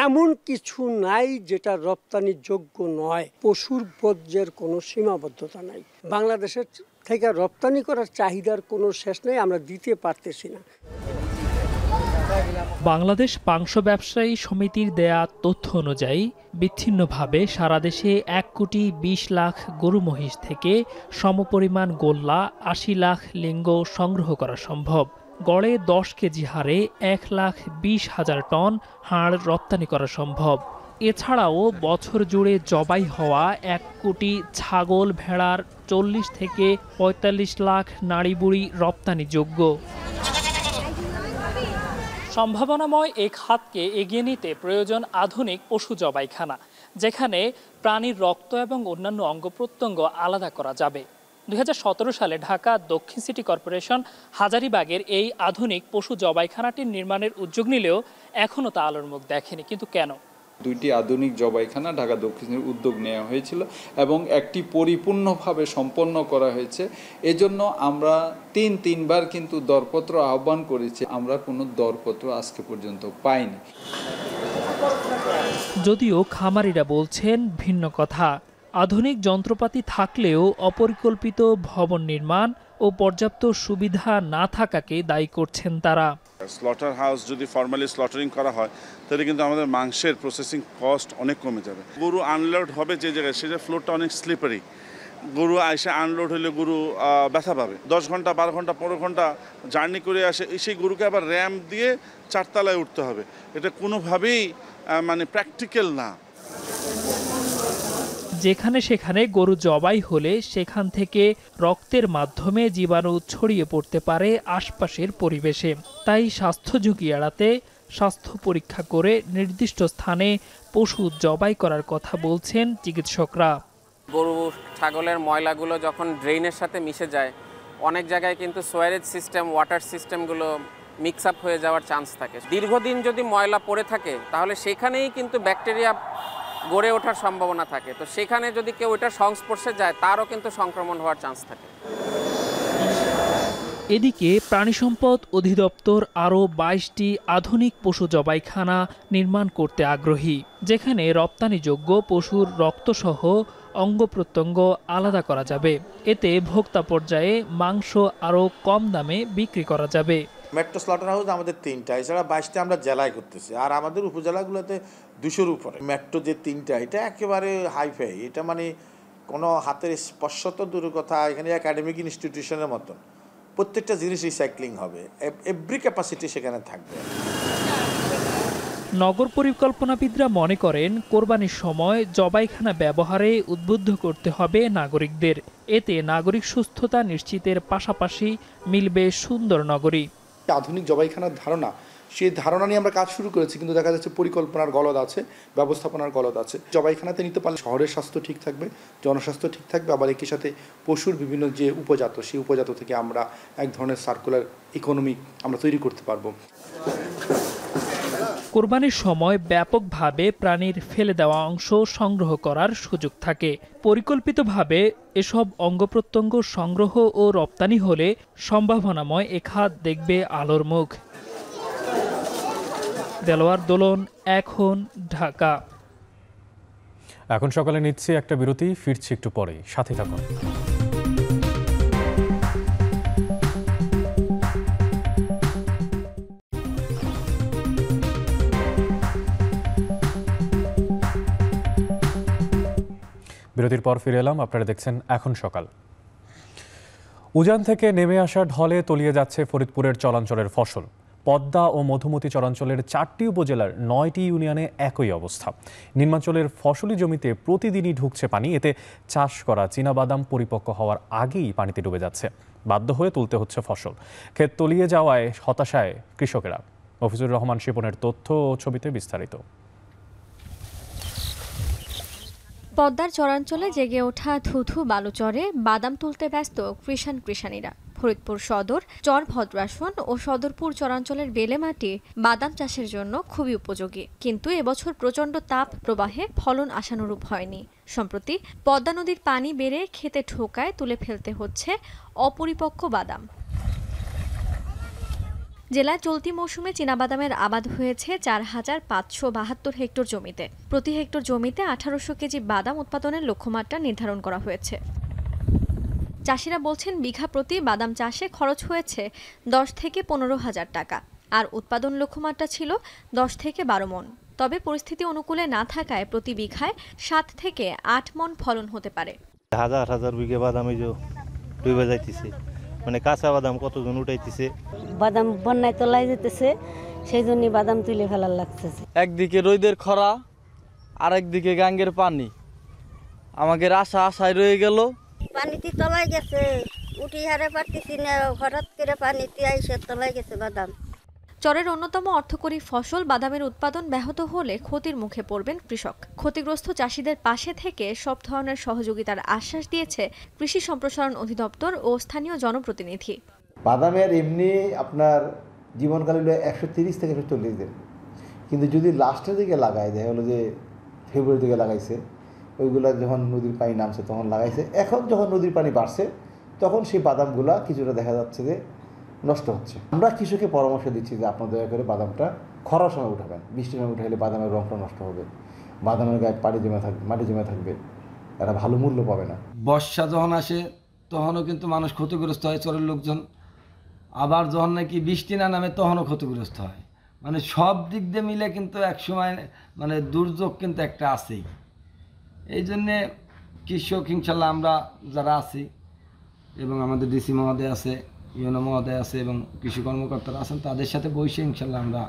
এমন কিছু নাই যেটা রপ্তানির যোগ্য নয়। পশুর বর্জ্যের কোনো সীমাবদ্ধতা নাই। বাংলাদেশের থেকে রপ্তানি করার চাহিদার কোনো শেষ নেই, আমরা দিতে পারতেছি না। বাংলাদেশ মাংস ব্যবসায়ী সমিতির দেয়া তথ্য অনুযায়ী বিচ্ছিন্নভাবে সারা দেশে 1,20,00,000 গরু মহিষ থেকে সমপরিমাণ গোল্লা, 80 লাখ লিঙ্গ সংগ্রহ করা সম্ভব। গড়ে 10 কেজি হারে 1,20,000 টন হাড় রপ্তানি করা সম্ভব। এছাড়াও বছর জুড়ে জবাই হওয়া 1 কোটি ছাগল, ভেড়ার 40 থেকে 45 লাখ নাড়িবুড়ি রপ্তানিযোগ্য। সম্ভাবনাময় এই খাতকে এগিয়ে নিতে প্রয়োজন আধুনিক পশু জবাইখানা, যেখানে প্রাণীর রক্ত এবং অন্যান্য অঙ্গ প্রত্যঙ্গ আলাদা করা যাবে। 2017 সালে ঢাকা দক্ষিণ সিটি কর্পোরেশন হাজারীবাগের এই আধুনিক পশু জবাইখানাটির নির্মাণের উদ্যোগ নিলেও এখনও তা আলোর মুখ দেখেনি। কিন্তু কেন? 2টি আধুনিক জবাইখানা ঢাকা দক্ষিণের উদ্যোগ নেওয়া হয়েছিল এবং একটি পরিপূর্ণভাবে সম্পন্ন করা হয়েছে। এজন্য আমরা তিনবার কিন্তু দরপত্র আহ্বান করেছি, আমরা কোনো দরপত্র আজকে পর্যন্ত পাইনি। যদিও খামারিরা বলছেন ভিন্ন কথা। আধুনিক যন্ত্রপাতি থাকলেও অপরিকল্পিত ভবন নির্মাণ ও পর্যাপ্ত সুবিধা না থাকাকে দায়ী করছেন তারা। স্লটার হাউস যদি ফর্মালি স্লটারিং করা হয় তাহলে কিন্তু আমাদের মাংসের প্রসেসিং কস্ট অনেক কমে যাবে। গরু আনলোড হবে যে জায়গায়, সে যে ফ্লোরটা অনেক স্লিপারি, গরু এসে আনলোড হলে গরু ব্যথা পাবে। 10 ঘন্টা 12 ঘন্টা 15 ঘন্টা জার্নি করে আসে, সেই গরুকে আবার র্যাম্প দিয়ে 4 তলায় উঠতে হবে। এটা কোনোভাবেই মানে প্র্যাকটিক্যাল না। যেখানে সেখানে গরু জবাই হলে সেখান থেকে রক্তের মাধ্যমে জীবাণু ছড়িয়ে পড়তে পারে আশপাশের পরিবেশে। তাই স্বাস্থ্য ঝুঁকি এড়াতে স্বাস্থ্য পরীক্ষা করে নির্দিষ্ট স্থানে পশু জবাই করার কথা বলছেন চিকিৎসকরা। গরু ছাগলের ময়লাগুলো যখন ড্রেনের সাথে মিশে যায়, অনেক জায়গায় কিন্তু সোয়ারেজ সিস্টেম, ওয়াটার সিস্টেমগুলো মিক্স আপ হয়ে যাওয়ার চান্স থাকে। দীর্ঘদিন যদি ময়লা পড়ে থাকে তাহলে সেখানেই কিন্তু ব্যাকটেরিয়া গড়ে ওঠার সম্ভাবনা থাকে। তো সেখানে যদি কেউ এটার সংস্পর্শে যায় তারও কিন্তু সংক্রমণ হওয়ার চান্স থাকে। এদিকে প্রাণী সম্পদ অধিদপ্তর আরও 22টি আধুনিক পশু জবাইখানা নির্মাণ করতে আগ্রহী, যেখানে রপ্তানিযোগ্য পশুর রক্তসহ অঙ্গ প্রত্যঙ্গ আলাদা করা যাবে। এতে ভোক্তা পর্যায়ে মাংস আরও কম দামে বিক্রি করা যাবে। মেট্রো স্লটার হাউস আমাদের 3টা, এছাড়া 22টা আমরা জেলায় করতেছি, আর আমাদের উপজেলাগুলোতে 200-র উপরে। মেট্রো যে 3টা এটা একেবারে হাইফাই, এটা মানে কোনো হাতের স্পর্শ তো দূরের কথা, এখানে একাডেমিক ইনস্টিটিউশনের মতন প্রত্যেকটা জিনিস রিসাইক্লিং হবে, এভরি ক্যাপাসিটি সেখানে থাকবে। নগর পরিকল্পনাবিদরা মনে করেন কোরবানির সময় জবাইখানা ব্যবহারে উদ্বুদ্ধ করতে হবে নাগরিকদের। এতে নাগরিক সুস্থতা নিশ্চিতের পাশাপাশি মিলবে সুন্দর নগরী। আধুনিক জবাইখানার ধারণা, সেই ধারণা নিয়ে আমরা কাজ শুরু করেছি, কিন্তু দেখা যাচ্ছে পরিকল্পনার গলদ আছে, ব্যবস্থাপনার গলদ আছে। জবাইখানাতে নিতে পারলে শহরের স্বাস্থ্য ঠিক থাকবে, জনস্বাস্থ্য ঠিক থাকবে, আবার একই সাথে পশুর বিভিন্ন যে উপজাত, সেই উপজাত থেকে আমরা এক ধরনের সার্কুলার ইকোনমি আমরা তৈরি করতে পারবো। কোরবানির সময় ব্যাপকভাবে প্রাণীর ফেলে দেওয়া অংশ সংগ্রহ করার সুযোগ থাকে। পরিকল্পিতভাবে এসব অঙ্গপ্রত্যঙ্গ সংগ্রহ ও রপ্তানি হলে সম্ভাবনাময় এ খাত দেখবে আলোর মুখ। দেলোয়ার দোলন, এখন, ঢাকা। এখন সকালে নিচ্ছি একটা বিরতি, ফিরছি একটু পরেই, সাথে থাকুন। বিরতির পর ফিরে এলাম, আপনারা দেখছেন এখন সকাল। উজান থেকে নেমে আসা ঢলে তলিয়ে যাচ্ছে ফরিদপুরের চরাঞ্চলের ফসল। পদ্মা ও মধুমতি চরাঞ্চলের 4টি উপজেলার 9টি ইউনিয়নে একই অবস্থা। নিম্নাঞ্চলের ফসলি জমিতে প্রতিদিনই ঢুকছে পানি। এতে চাষ করা চীনাবাদাম পরিপক্ব হওয়ার আগেই পানিতে ডুবে যাচ্ছে। বাধ্য হয়ে তুলতে হচ্ছে ফসল। ক্ষেত তলিয়ে যাওয়ায় হতাশায় কৃষকেরা। মফিজুর রহমান শিপনের তথ্য ও ছবিতে বিস্তারিত। পদ্মার চরাঞ্চলে জেগে ওঠা ধুধু বালুচরে বাদাম তুলতে ব্যস্ত কৃষাণীরা। ফরিদপুর সদর, চর ভদ্রাসন ও সদরপুর চরাঞ্চলের বেলে মাটি বাদাম চাষের জন্য খুবই উপযোগী, কিন্তু এবছর প্রচণ্ড তাপ প্রবাহে ফলন আশানুরূপ হয়নি। সম্প্রতি পদ্মা নদীর পানি বেড়ে খেতে ঠোকায় তুলে ফেলতে হচ্ছে অপরিপক্ক বাদাম। জেলায় চলতি মৌসুমে চীনাবাদামের আবাদ হয়েছে 4,572 হেক্টর জমিতে। প্রতি হেক্টর জমিতে 1800 কেজি বাদাম উৎপাদনের লক্ষ্যমাত্রা নির্ধারণ করা হয়েছে। চাষিরা বলছেন বিঘা প্রতি বাদাম চাষে খরচ হয়েছে 10 থেকে 15,000 টাকা, আর উৎপাদন লক্ষ্যমাত্রা ছিল 10 থেকে 12 মণ। তবে পরিস্থিতি অনুকূলে না থাকায় প্রতি বিঘায় 7 থেকে 8 মণ ফলন হতে পারে। হাজার হাজার বিঘা বাদাম ডুবে যাইতেছে, মানে কাঁচা বাদাম কতজন উঠাইতেছে। বাদাম বন্যায় তলায় যেতেছে, সেই জন্য বাদাম তুলে ফেলার লাগতেছে। একদিকে রোদের খরা, আর একদিকে গাঙ্গের পানি, আমাদের আশায় রয়ে গেল। পানিতে তলায় গেছে, উঠি হারে পারতেছি না, হঠাৎ করে পানিতে আইসে তলায় গেছে বাদাম। চরের অন্যতম অর্থকরী ফসল বাদামের উৎপাদন ব্যাহত হলে ক্ষতির মুখে পড়বেন কৃষক। ক্ষতিগ্রস্ত চাষিদের পাশে থেকে সব ধরনের সহযোগিতার আশ্বাস দিয়েছে কৃষি সম্প্রসারণ অধিদপ্তর ও স্থানীয় জনপ্রতিনিধি। বাদামের এমনি আপনার জীবনকাল হলো 130 থেকে 140 দিন, কিন্তু যদি লাস্টের দিকে লাগায়, দেখা হলো যে ফেব্রুয়ারি দিকে লাগাইছে, ওইগুলা যখন নদীর পানি নামছে তখন লাগাইছে। এখন যখন নদীর পানি বাড়ছে তখন সেই বাদামগুলা কিছুটা দেখা যাচ্ছে যে নষ্ট হচ্ছে। আমরা কৃষককে পরামর্শ দিচ্ছি যে আপনার দয়া করে বাদামটা খরার সময় উঠাবেন। বৃষ্টির সময় উঠাইলে বাদামের রংটা নষ্ট হবে, বাদামের গায়ে মাটি জমে থাকবে, এরা ভালো মূল্য পাবে না। বর্ষা যখন আসে তখনও কিন্তু মানুষ ক্ষতিগ্রস্ত হয়, চরের লোকজন। আবার যখন নাকি বৃষ্টি না নামে তখনও ক্ষতিগ্রস্ত হয়। মানে সব দিক দিয়ে মিলে কিন্তু একসময় মানে দুর্যোগ কিন্তু একটা আছেই। এই জন্যে কৃষক ইনশাল্লাহ আমরা যারা আছি এবং আমাদের ডিসি মহোদয় আছে, ইউনো মহোদয় আছে এবং কৃষি কর্মকর্তারা আছেন, তাদের সাথে বসে ইনশাল্লাহ আমরা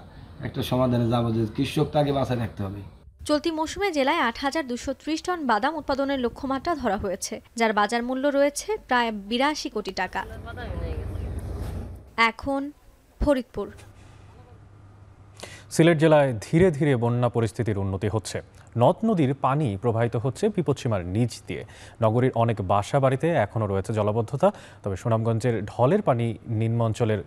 একটা সমাধানে যাবো যে কৃষক তাকে বাঁচায় রাখতে হবে। চলতি মৌসুমে জেলায় 8,230 টন বাদাম উৎপাদনের লক্ষ্যমাত্রা ধরা হয়েছে, যার বাজার মূল্য রয়েছে প্রায় 82 কোটি টাকা। এখন ফরিদপুর। সিলেট জেলায় ধীরে ধীরে বন্যা পরিস্থিতির উন্নতি হচ্ছে। নদ নদীর পানি প্রবাহিত হচ্ছে বিপদসীমার নিচ দিয়ে। নগরীর অনেক বাসা বাড়িতে এখনও রয়েছে জলাবদ্ধতা। তবে সুনামগঞ্জের ঢলের পানি নিম্নাঞ্চলের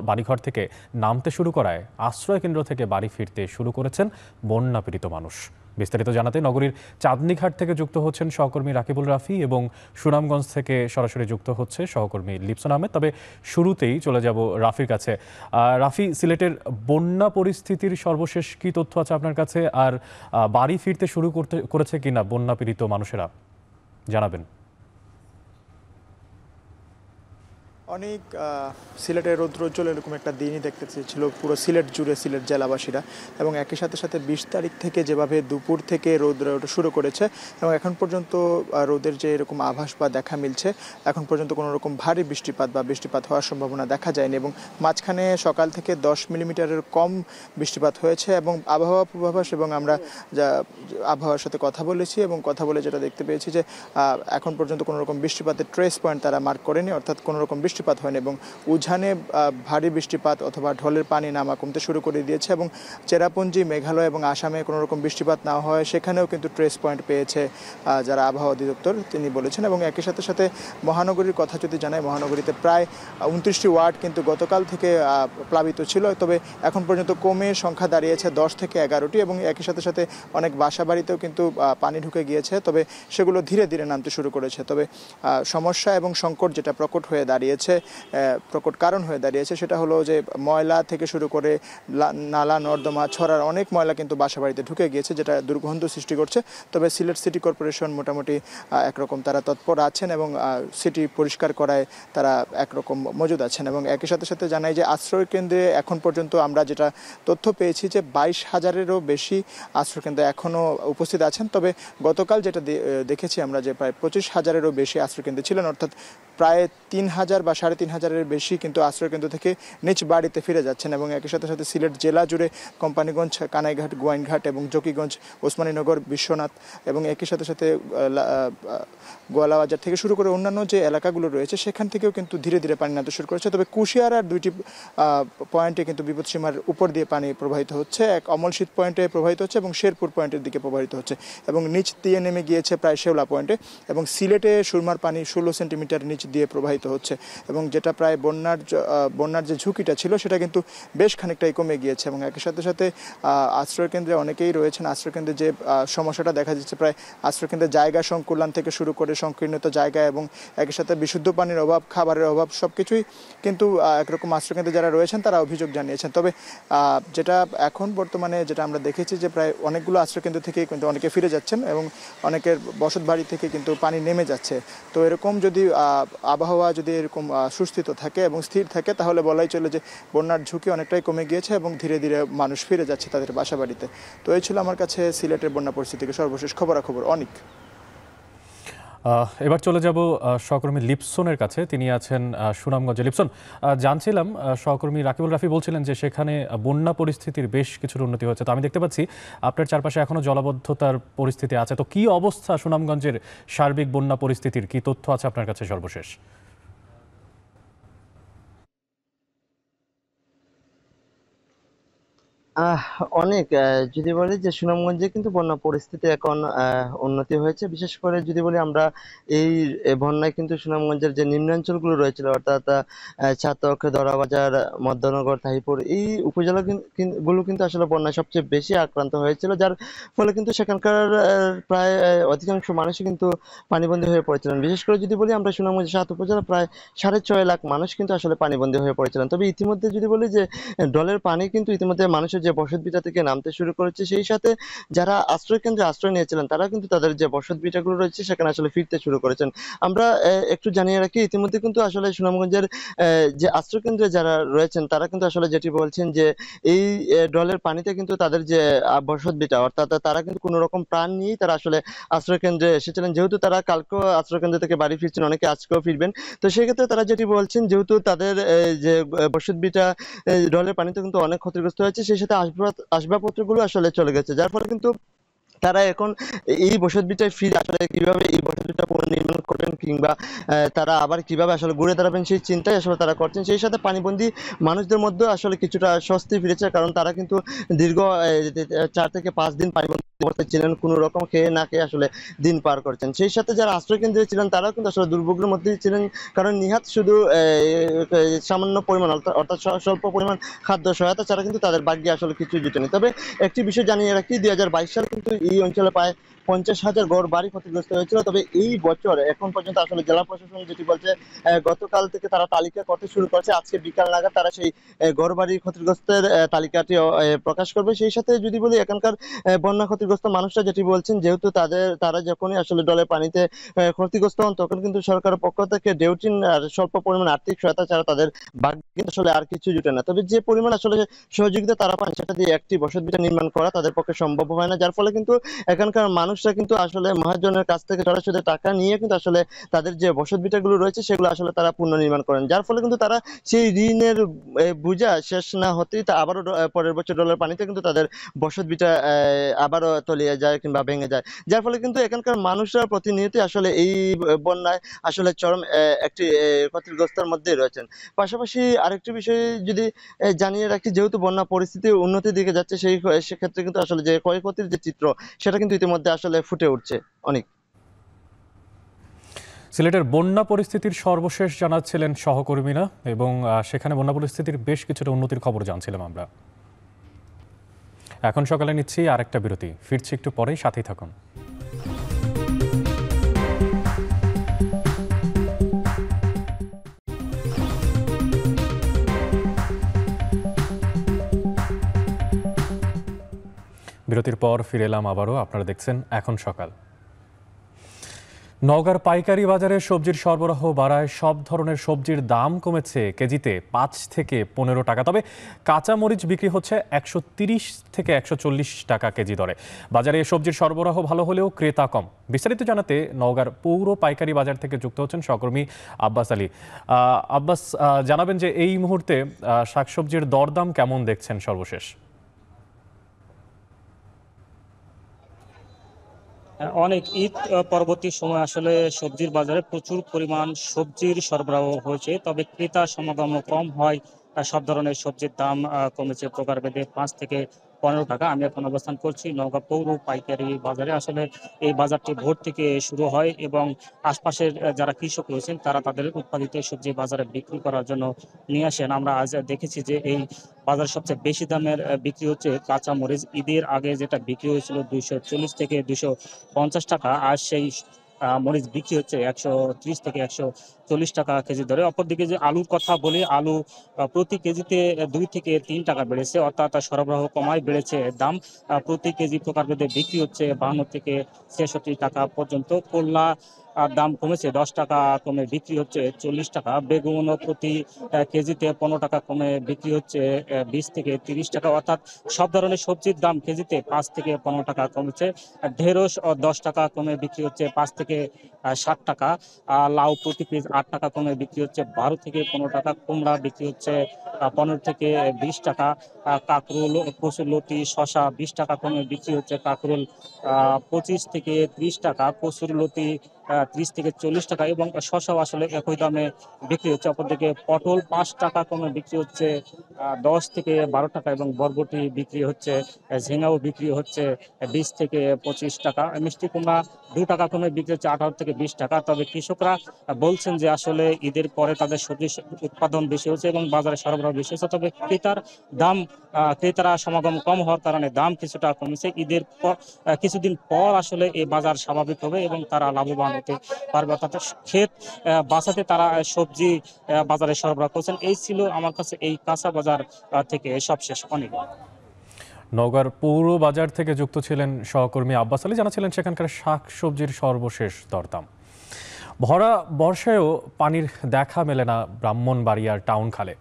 বাড়িঘর থেকে নামতে শুরু করায় আশ্রয় কেন্দ্র থেকে বাড়ি ফিরতে শুরু করেছেন বন্যা পীড়িত মানুষ। বিস্তারিত জানাতে নগরীর চাঁদনীঘাট থেকে যুক্ত হচ্ছেন সহকর্মী রাকিবুল রাফি এবং সুনামগঞ্জ থেকে সরাসরি যুক্ত হচ্ছে সহকর্মী লিপসন আহমেদ। তবে শুরুতেই চলে যাব রাফির কাছে। রাফি, সিলেটের বন্যা পরিস্থিতির সর্বশেষ কি তথ্য আছে আপনার কাছে, আর বাড়ি ফিরতে শুরু করেছে কিনা বন্যা পীড়িত মানুষেরা, জানাবেন। অনেক সিলেটের রৌদ্রোজ্জ্বল এরকম একটা দিনই দেখতে চেয়েছিল পুরো সিলেট জুড়ে সিলেট জেলাবাসীরা, এবং একই সাথে সাথে 20 তারিখ থেকে যেভাবে দুপুর থেকে রৌদ্র শুরু করেছে এবং এখন পর্যন্ত রোদের যে এরকম আভাস বা দেখা মিলছে, এখন পর্যন্ত কোনো রকম ভারী বৃষ্টিপাত হওয়ার সম্ভাবনা দেখা যায়নি, এবং মাঝখানে সকাল থেকে 10 মিলিমিটারের কম বৃষ্টিপাত হয়েছে। এবং আবহাওয়া পূর্বাভাস এবং আমরা যা আবহাওয়ার সাথে কথা বলেছি এবং কথা বলে যেটা দেখতে পেয়েছি যে এখন পর্যন্ত কোনো রকম বৃষ্টিপাতের ট্রেস পয়েন্ট তারা মার্ক করেনি, অর্থাৎ কোনো রকম বৃষ্টিপাত হয়নি, এবং উজানে ভারী বৃষ্টিপাত অথবা ঢলের পানি নামা কমতে শুরু করে দিয়েছে। এবং চেরাপুঞ্জি, মেঘালয় এবং আসামে কোনো রকম বৃষ্টিপাত না হয় সেখানেও কিন্তু ট্রেস পয়েন্ট পেয়েছে যারা আবহাওয়া অধিদপ্তর তিনি বলেছেন। এবং একই সাথে সাথে মহানগরীর কথা যদি জানাই, মহানগরীতে প্রায় 29টি ওয়ার্ড কিন্তু গতকাল থেকে প্লাবিত ছিল, তবে এখন পর্যন্ত কমে সংখ্যা দাঁড়িয়েছে 10 থেকে 11টি, এবং একই সাথে সাথে অনেক বাসা বাড়িতেও কিন্তু পানি ঢুকে গিয়েছে, তবে সেগুলো ধীরে ধীরে নামতে শুরু করেছে। তবে সমস্যা এবং সংকট যেটা প্রকট কারণ হয়ে দাঁড়িয়েছে সেটা হলো যে ময়লা থেকে শুরু করে নালা নর্দমা ছড়ার অনেক ময়লা কিন্তু বাসাবাড়িতে ঢুকে গিয়েছে, যেটা দুর্গন্ধ সৃষ্টি করছে। তবে সিলেট সিটি কর্পোরেশন মোটামুটি একরকম তারা তৎপর আছেন এবং সিটি পরিষ্কার করায় তারা একরকম মজুদ আছেন। এবং একই সাথে সাথে জানাই যে আশ্রয় কেন্দ্রে এখন পর্যন্ত আমরা যেটা তথ্য পেয়েছি যে 22,000-এরও বেশি আশ্রয় কেন্দ্রে এখনও উপস্থিত আছেন। তবে গতকাল যেটা দেখেছি আমরা যে প্রায় 25,000-এরও বেশি আশ্রয় কেন্দ্রে ছিলেন, অর্থাৎ প্রায় 3000 বা 3500-এর বেশি কিন্তু আশ্রয়কেন্দ্র থেকে নিজ বাড়িতে ফিরে যাচ্ছেন এবং একই সাথে সাথে সিলেট জেলা জুড়ে কোম্পানিগঞ্জ, কানাইঘাট, গোয়াইনঘাট এবং জকিগঞ্জ, ওসমানীনগর, বিশ্বনাথ এবং একই সাথে সাথে গোয়ালাবাজার থেকে শুরু করে অন্যান্য যে এলাকাগুলো রয়েছে সেখান থেকেও কিন্তু ধীরে ধীরে পানি নামতে শুরু করেছে। তবে কুশিয়ারার 2টি পয়েন্টে কিন্তু বিপদসীমার উপর দিয়ে পানি প্রবাহিত হচ্ছে। এক অমলশীত পয়েন্টে প্রবাহিত হচ্ছে এবং শেরপুর পয়েন্টের দিকে প্রবাহিত হচ্ছে এবং নিচ দিয়ে নেমে গিয়েছে প্রায় শেওলা পয়েন্টে এবং সিলেটে সুরমার পানি 16 সেন্টিমিটার নিচ দিয়ে প্রবাহিত হচ্ছে এবং যেটা প্রায় বন্যার যে ঝুঁকিটা ছিল সেটা কিন্তু বেশ খানিকটাই কমে গিয়েছে এবং একই সাথে সাথে আশ্রয়কেন্দ্রে অনেকেই রয়েছেন। আশ্রয়কেন্দ্রে যে সমস্যাটা দেখা যাচ্ছে, প্রায় আশ্রয়কেন্দ্রের জায়গা সংকুলান থেকে শুরু করে সংকীর্ণত জায়গা এবং একই সাথে বিশুদ্ধ পানির অভাব, খাবারের অভাব সব কিছুই কিন্তু একরকম আশ্রয়কেন্দ্রে যারা রয়েছেন তারা অভিযোগ জানিয়েছেন। তবে যেটা এখন বর্তমানে যেটা আমরা দেখেছি যে প্রায় অনেকগুলো আশ্রয়কেন্দ্র থেকে কিন্তু অনেকে ফিরে যাচ্ছেন এবং অনেকের বসত বাড়ি থেকে কিন্তু পানি নেমে যাচ্ছে। তো এরকম যদি আবহাওয়া যদি এরকম সুস্থিত থাকে এবং স্থির থাকে তাহলে বলাই চলে যে বন্যার ঝুঁকি অনেকটাই কমে গিয়েছে এবং ধীরে ধীরে মানুষ ফিরে যাচ্ছে তাদের বাসা বাড়িতে। তো এই ছিল আমার কাছে সিলেটের বন্যা পরিস্থিতিকে সর্বশেষ খবরাখবর। অনেক এবার চলে যাব সহকর্মী লিপসনের কাছে, তিনি আছেন সুনামগঞ্জে। লিপসন, জানছিলাম সহকর্মী রাকিবুল রাফি বলছিলেন যে সেখানে বন্যা পরিস্থিতির বেশ কিছুর উন্নতি হয়েছে। তো আমি দেখতে পাচ্ছি আপনার চারপাশে এখনো জলাবদ্ধতার পরিস্থিতি আছে। তো কি অবস্থা সুনামগঞ্জের সার্বিক বন্যা পরিস্থিতির, কি তথ্য আছে আপনার কাছে সর্বশেষ? অনেক যদি বলি যে সুনামগঞ্জে কিন্তু বন্যা পরিস্থিতি এখন উন্নতি হয়েছে। বিশেষ করে যদি বলি আমরা এই বন্যায় কিন্তু সুনামগঞ্জের যে নিম্নাঞ্চলগুলো রয়েছিল অর্থাৎ ছাতক, দরাবাজার, মধ্যনগর, তাহিপুর, এই উপজেলা গুলো কিন্তু আসলে বন্যায় সবচেয়ে বেশি আক্রান্ত হয়েছিল, যার ফলে কিন্তু সেখানকার প্রায় অধিকাংশ মানুষই কিন্তু পানিবন্দী হয়ে পড়েছিলেন। বিশেষ করে যদি বলি আমরা সুনামগঞ্জ 7 উপজেলা প্রায় 6.5 লাখ মানুষ কিন্তু আসলে পানিবন্দী হয়ে পড়েছিলেন। তবে ইতিমধ্যে যদি বলি যে ডলের পানি কিন্তু ইতিমধ্যে মানুষের যে বসতভিটা থেকে নামতে শুরু করেছে, সেই সাথে যারা আশ্রয়কেন্দ্রে আশ্রয় নিয়েছিলেন তারা কিন্তু তাদের যে বসতভিটাগুলো রয়েছে সেখানে আসলে ফিরতে শুরু করেছেন। আমরা একটু জানিয়ে রাখি, ইতিমধ্যে কিন্তু আসলে সুনামগঞ্জের যে আশ্রয়কেন্দ্রে যারা রয়েছেন তারা কিন্তু আসলে যেটি বলছেন যে এই ডলের পানিতে কিন্তু তাদের যে বসতভিটা অর্থাৎ তারা কিন্তু কোনো রকম প্রাণ নিয়েই তারা আসলে আশ্রয়কেন্দ্রে এসেছিলেন। যেহেতু তারা কালকেও আশ্রয়কেন্দ্র থেকে বাড়ি ফিরছেন, অনেকে আজকেও ফিরবেন, তো সেক্ষেত্রে তারা যেটি বলছেন যেহেতু তাদের যে বসতভিটা ডলের পানিতে কিন্তু অনেক ক্ষতিগ্রস্ত হয়েছে, সেই সাথে আসবাবপত্রগুলো আসলে চলে গেছে, যার ফলে কিন্তু তারা এখন এই বসতভিটায় ফিরে আসলে কিভাবে এই বসতভিটা পুনর্নির্মাণ করবেন কিংবা তারা আবার কিভাবে আসলে ঘুরে দাঁড়াবেন সেই চিন্তাই আসলে তারা করছেন। সেই সাথে পানিবন্দী মানুষদের মধ্যে আসলে কিছুটা স্বস্তি ফিরেছে, কারণ তারা কিন্তু দীর্ঘ 4 থেকে 5 দিন পানিবন্দী অবস্থায় ছিলেন, কোনো রকম খেয়ে না খেয়ে আসলে দিন পার করছেন। সেই সাথে যারা আশ্রয়কেন্দ্রে ছিলেন তারাও কিন্তু আসলে দুর্ভোগের মধ্যেই ছিলেন, কারণ নিহাত শুধু সামান্য পরিমাণ অর্থাৎ স্বল্প পরিমাণ খাদ্য সহায়তা ছাড়া কিন্তু তাদের ভাগ্যে আসলে কিছু জুটেনি। তবে একটি বিষয় জানিয়ে রাখি, 2022 সালে কিন্তু এই অঞ্চলে প্রায় 50,000 ঘর বাড়ি ক্ষতিগ্রস্ত হয়েছিল। তবে এই বছর এখন পর্যন্ত আসলে জেলা প্রশাসন যেটি বলছে, গতকাল থেকে তারা তালিকা করতে শুরু করেছে। আজকে বিকাল নাগাদ তারা সেই ঘর বাড়ি ক্ষতিগ্রস্তের তালিকাটি প্রকাশ করবে। সেই সাথে যদি বলি এখানকার বন্যা ক্ষতিগ্রস্ত মানুষরা যেটি বলছেন, যেহেতু তারা যখনই আসলে ডলের পানিতে ক্ষতিগ্রস্ত হন তখন কিন্তু সরকারের পক্ষ থেকে ডেউটিন আর স্বল্প পরিমাণ আর্থিক সহায়তা ছাড়া তাদের ভাগ্যে আসলে আর কিছু জুটে না। তবে যে পরিমাণ আসলে সহযোগিতা তারা পান সেটা দিয়ে একটি বসতভিটা নির্মাণ করা তাদের পক্ষে সম্ভব হয় না, যার ফলে কিন্তু এখানকার মানুষরা কিন্তু আসলে মহাজনের কাছ থেকে সরাসরি টাকা নিয়ে কিন্তু আসলে তাদের যে বসতভিটাগুলো রয়েছে সেগুলো আসলে তারা পুনর্নির্মাণ করেন, যার ফলে কিন্তু তারা সেই ঋণের বোঝা শেষ না হতেই তা আবারও পরের বছর ডলের পানিতে কিন্তু তাদের বসতভিটা আবারও তলিয়ে যায় কিংবা ভেঙে যায়, যার ফলে কিন্তু এখানকার মানুষরা প্রতিনিয়তই আসলে এই বন্যায় আসলে চরম একটি ক্ষতিগ্রস্তের মধ্যেই রয়েছেন। পাশাপাশি আরেকটি বিষয় যদি জানিয়ে রাখি, যেহেতু বন্যা পরিস্থিতি উন্নতির দিকে যাচ্ছে সেক্ষেত্রে কিন্তু আসলে যে ক্ষয়ক্ষতির যে চিত্র সেটা কিন্তু ইতিমধ্যে আসলে ফুটে উঠছে। অনেক সিলেটের বন্যা পরিস্থিতির সর্বশেষ জানাচ্ছিলেন সহকর্মীরা এবং সেখানে বন্যা পরিস্থিতির বেশ কিছুটা উন্নতির খবর জানছিলাম আমরা। এখন সকালে নিচ্ছি আরেকটা বিরতি, ফিরছি একটু পরেই, সাথেই থাকুন। বিরতির পর ফিরে এলাম আবারও, আপনারা দেখছেন এখন সকাল। নওগাঁর পাইকারি বাজারে সবজির সরবরাহ বাড়ায় সব ধরনের সবজির দাম কমেছে কেজিতে 5 থেকে 15 টাকা। তবে কাঁচা মরিচ বিক্রি হচ্ছে 130 থেকে 140 টাকা কেজি দরে। বাজারে সবজির সরবরাহ ভালো হলেও ক্রেতা কম। বিস্তারিত জানাতে নওগাঁর পৌর পাইকারি বাজার থেকে যুক্ত হচ্ছেন সহকর্মী আব্বাস আলী। আব্বাস, জানাবেন যে এই মুহূর্তে শাকসবজির দরদাম কেমন দেখছেন সর্বশেষ? অনেক ঈদ পরবর্তী সময় আসলে সবজির বাজারে প্রচুর পরিমাণ সবজির সরবরাহ হয়েছে, তবে ক্রেতা সমাগম কম হয়। সব ধরনের সবজির দাম কমেছে প্রকারভেদে 5 থেকে 15 টাকা। আমি এখন অবস্থান করছি নওগাঁ পৌর পাইকারি বাজারে। আসলে এই বাজারটি ভোর থেকে শুরু হয় এবং আশপাশের যারা কৃষক রয়েছেন তারা তাদের উৎপাদিত সবজি বাজারে বিক্রি করার জন্য নিয়ে আসেন। আমরা আজ দেখেছি যে এই বাজারে সবচেয়ে বেশি দামের বিক্রি হচ্ছে কাঁচা মরিচ। ঈদের আগে যেটা বিক্রি হয়েছিল 240 থেকে 250 টাকা, আর সেই মরিচ বিক্রি হচ্ছে 130 থেকে 140 টাকা কেজি দরে। অপরদিকে যে আলুর কথা বলি, আলু প্রতি কেজিতে 2 থেকে 3 টাকা বেড়েছে, অর্থাৎ সরবরাহ কমায় বেড়েছে দাম। প্রতি কেজি প্রকারভেদে বিক্রি হচ্ছে 52 থেকে 66 টাকা পর্যন্ত। করলা দাম কমেছে 10 টাকা কমে বিক্রি হচ্ছে 40 টাকা। বেগুন প্রতি কেজিতে 15 টাকা কমে বিক্রি হচ্ছে 20 থেকে 30 টাকা। অর্থাৎ সব ধরনের সবজির দাম কেজিতে 5 থেকে 15 টাকা কমেছে। ঢেঁড়স 10 টাকা কমে বিক্রি হচ্ছে 5 থেকে 60 টাকা। লাউ প্রতি পিস 8 টাকা কমে বিক্রি হচ্ছে 12 থেকে 15 টাকা। কুমড়া বিক্রি হচ্ছে 15 থেকে 20 টাকা। কাঁকরোল, কচুরলতি, শসা 20 টাকা কমে বিক্রি হচ্ছে কাঁকরোল 25 থেকে 30 টাকা। কচুরলতি 30 থেকে 40 টাকা এবং শসাও আসলে একই দামে বিক্রি হচ্ছে। অপরদিকে পটল 5 টাকা কমে বিক্রি হচ্ছে 10 থেকে 12 টাকা এবং বরবটি বিক্রি হচ্ছে, ঝিঙাও বিক্রি হচ্ছে 20 থেকে 25 টাকা। মিষ্টি কুমড়া 2 টাকা কমে বিক্রি হচ্ছে 18 থেকে 20 টাকা। তবে কৃষকরা বলছেন যে আসলে ঈদের পরে তাদের সবজি উৎপাদন বেশি হচ্ছে এবং বাজারে সরবরাহ বেশি হচ্ছে, তবে ক্রেতারা সমাগম কম হওয়ার কারণে দাম কিছুটা কমেছে। ঈদের পর কিছুদিন পর আসলে এই বাজার স্বাভাবিক হবে এবং তারা লাভবান হতে পারবে, অর্থাৎ ক্ষেত বাঁচাতে তারা সবজি বাজারে সরবরাহ করছেন। এই ছিল আমার কাছে এই কাঁচা বাজার থেকে সবশেষ। অনেক নওগাঁর পৌর বাজার থেকে যুক্ত ছিলেন সহকর্মী আব্বাস আলী, জানাচ্ছিলেন সেখানকার শাকসবজির সর্বশেষ দরদাম। ভরা বর্ষায়ও পানির দেখা মেলে না ব্রাহ্মণবাড়িয়ার টাউন খালে।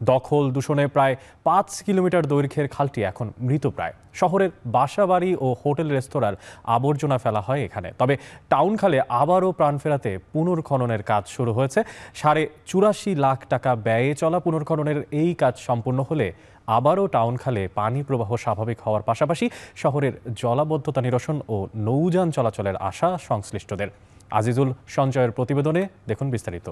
দখল দূষণে প্রায় 5 কিলোমিটার দৈর্ঘ্যের খালটি এখন মৃতপ্রায়। শহরের বাসাবাড়ি ও হোটেল রেস্তোরাঁর আবর্জনা ফেলা হয় এখানে। তবে টাউন খালে আবারও প্রাণ ফেরাতে পুনর্খননের কাজ শুরু হয়েছে। 84.5 লাখ টাকা ব্যয়ে চলা পুনর্খননের এই কাজ সম্পূর্ণ হলে আবারও টাউন খালে পানি প্রবাহ স্বাভাবিক হওয়ার পাশাপাশি শহরের জলাবদ্ধতা নিরসন ও নৌযান চলাচলের আশা সংশ্লিষ্টদের। আজিজুল সঞ্জয়ের প্রতিবেদনে দেখুন বিস্তারিত।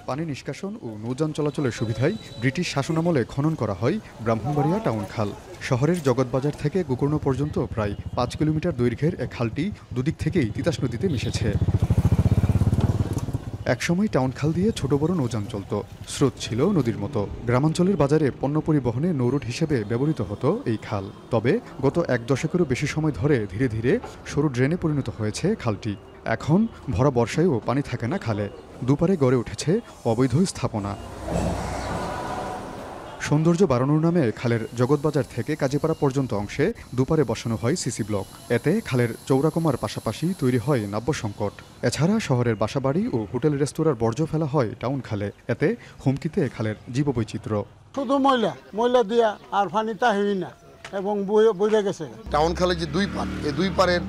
পানি নিষ্কাশন ও নৌযান চলাচলের সুবিধায় ব্রিটিশ শাসনামলে খনন করা হয় ব্রাহ্মণবাড়িয়া টাউন খাল। শহরের জগৎবাজার থেকে গোকর্ণ পর্যন্ত প্রায় 5 কিলোমিটার দৈর্ঘ্যের এক খালটি দুদিক থেকেই তিতাস নদীতে মিশেছে। একসময় টাউন খাল দিয়ে ছোট বড় নৌযান চলত, স্রোত ছিল নদীর মতো। গ্রামাঞ্চলের বাজারে পণ্য পরিবহনে নৌরুট হিসেবে ব্যবহৃত হতো এই খাল। তবে গত 1 দশকেরও বেশি সময় ধরে ধীরে ধীরে সরু ড্রেনে পরিণত হয়েছে খালটি। এখন ভরা বর্ষায়ও পানি থাকে না খালে। দুপারে গড়ে উঠেছে অবৈধ স্থাপনা। সৌন্দর্য বাড়ানোর নামে খালের জগৎবাজার থেকে কাজীপাড়া পর্যন্ত অংশে দুপারে বসানো হয় সিসি ব্লক। এতে খালের চৌরাকমার পাশাপাশি তৈরি হয় নাব্য সংকট। এছাড়া শহরের বাসাবাড়ি ও হোটেল রেস্তোরাঁর বর্জ্য ফেলা হয় টাউন খালে। এতে হুমকিতে খালের জীববৈচিত্র্য। শুধু ময়লা দিয়া আর পানি তা হই না এবং বইরে গেছে। টাউন খালে যে 2 পার, এই 2 পারের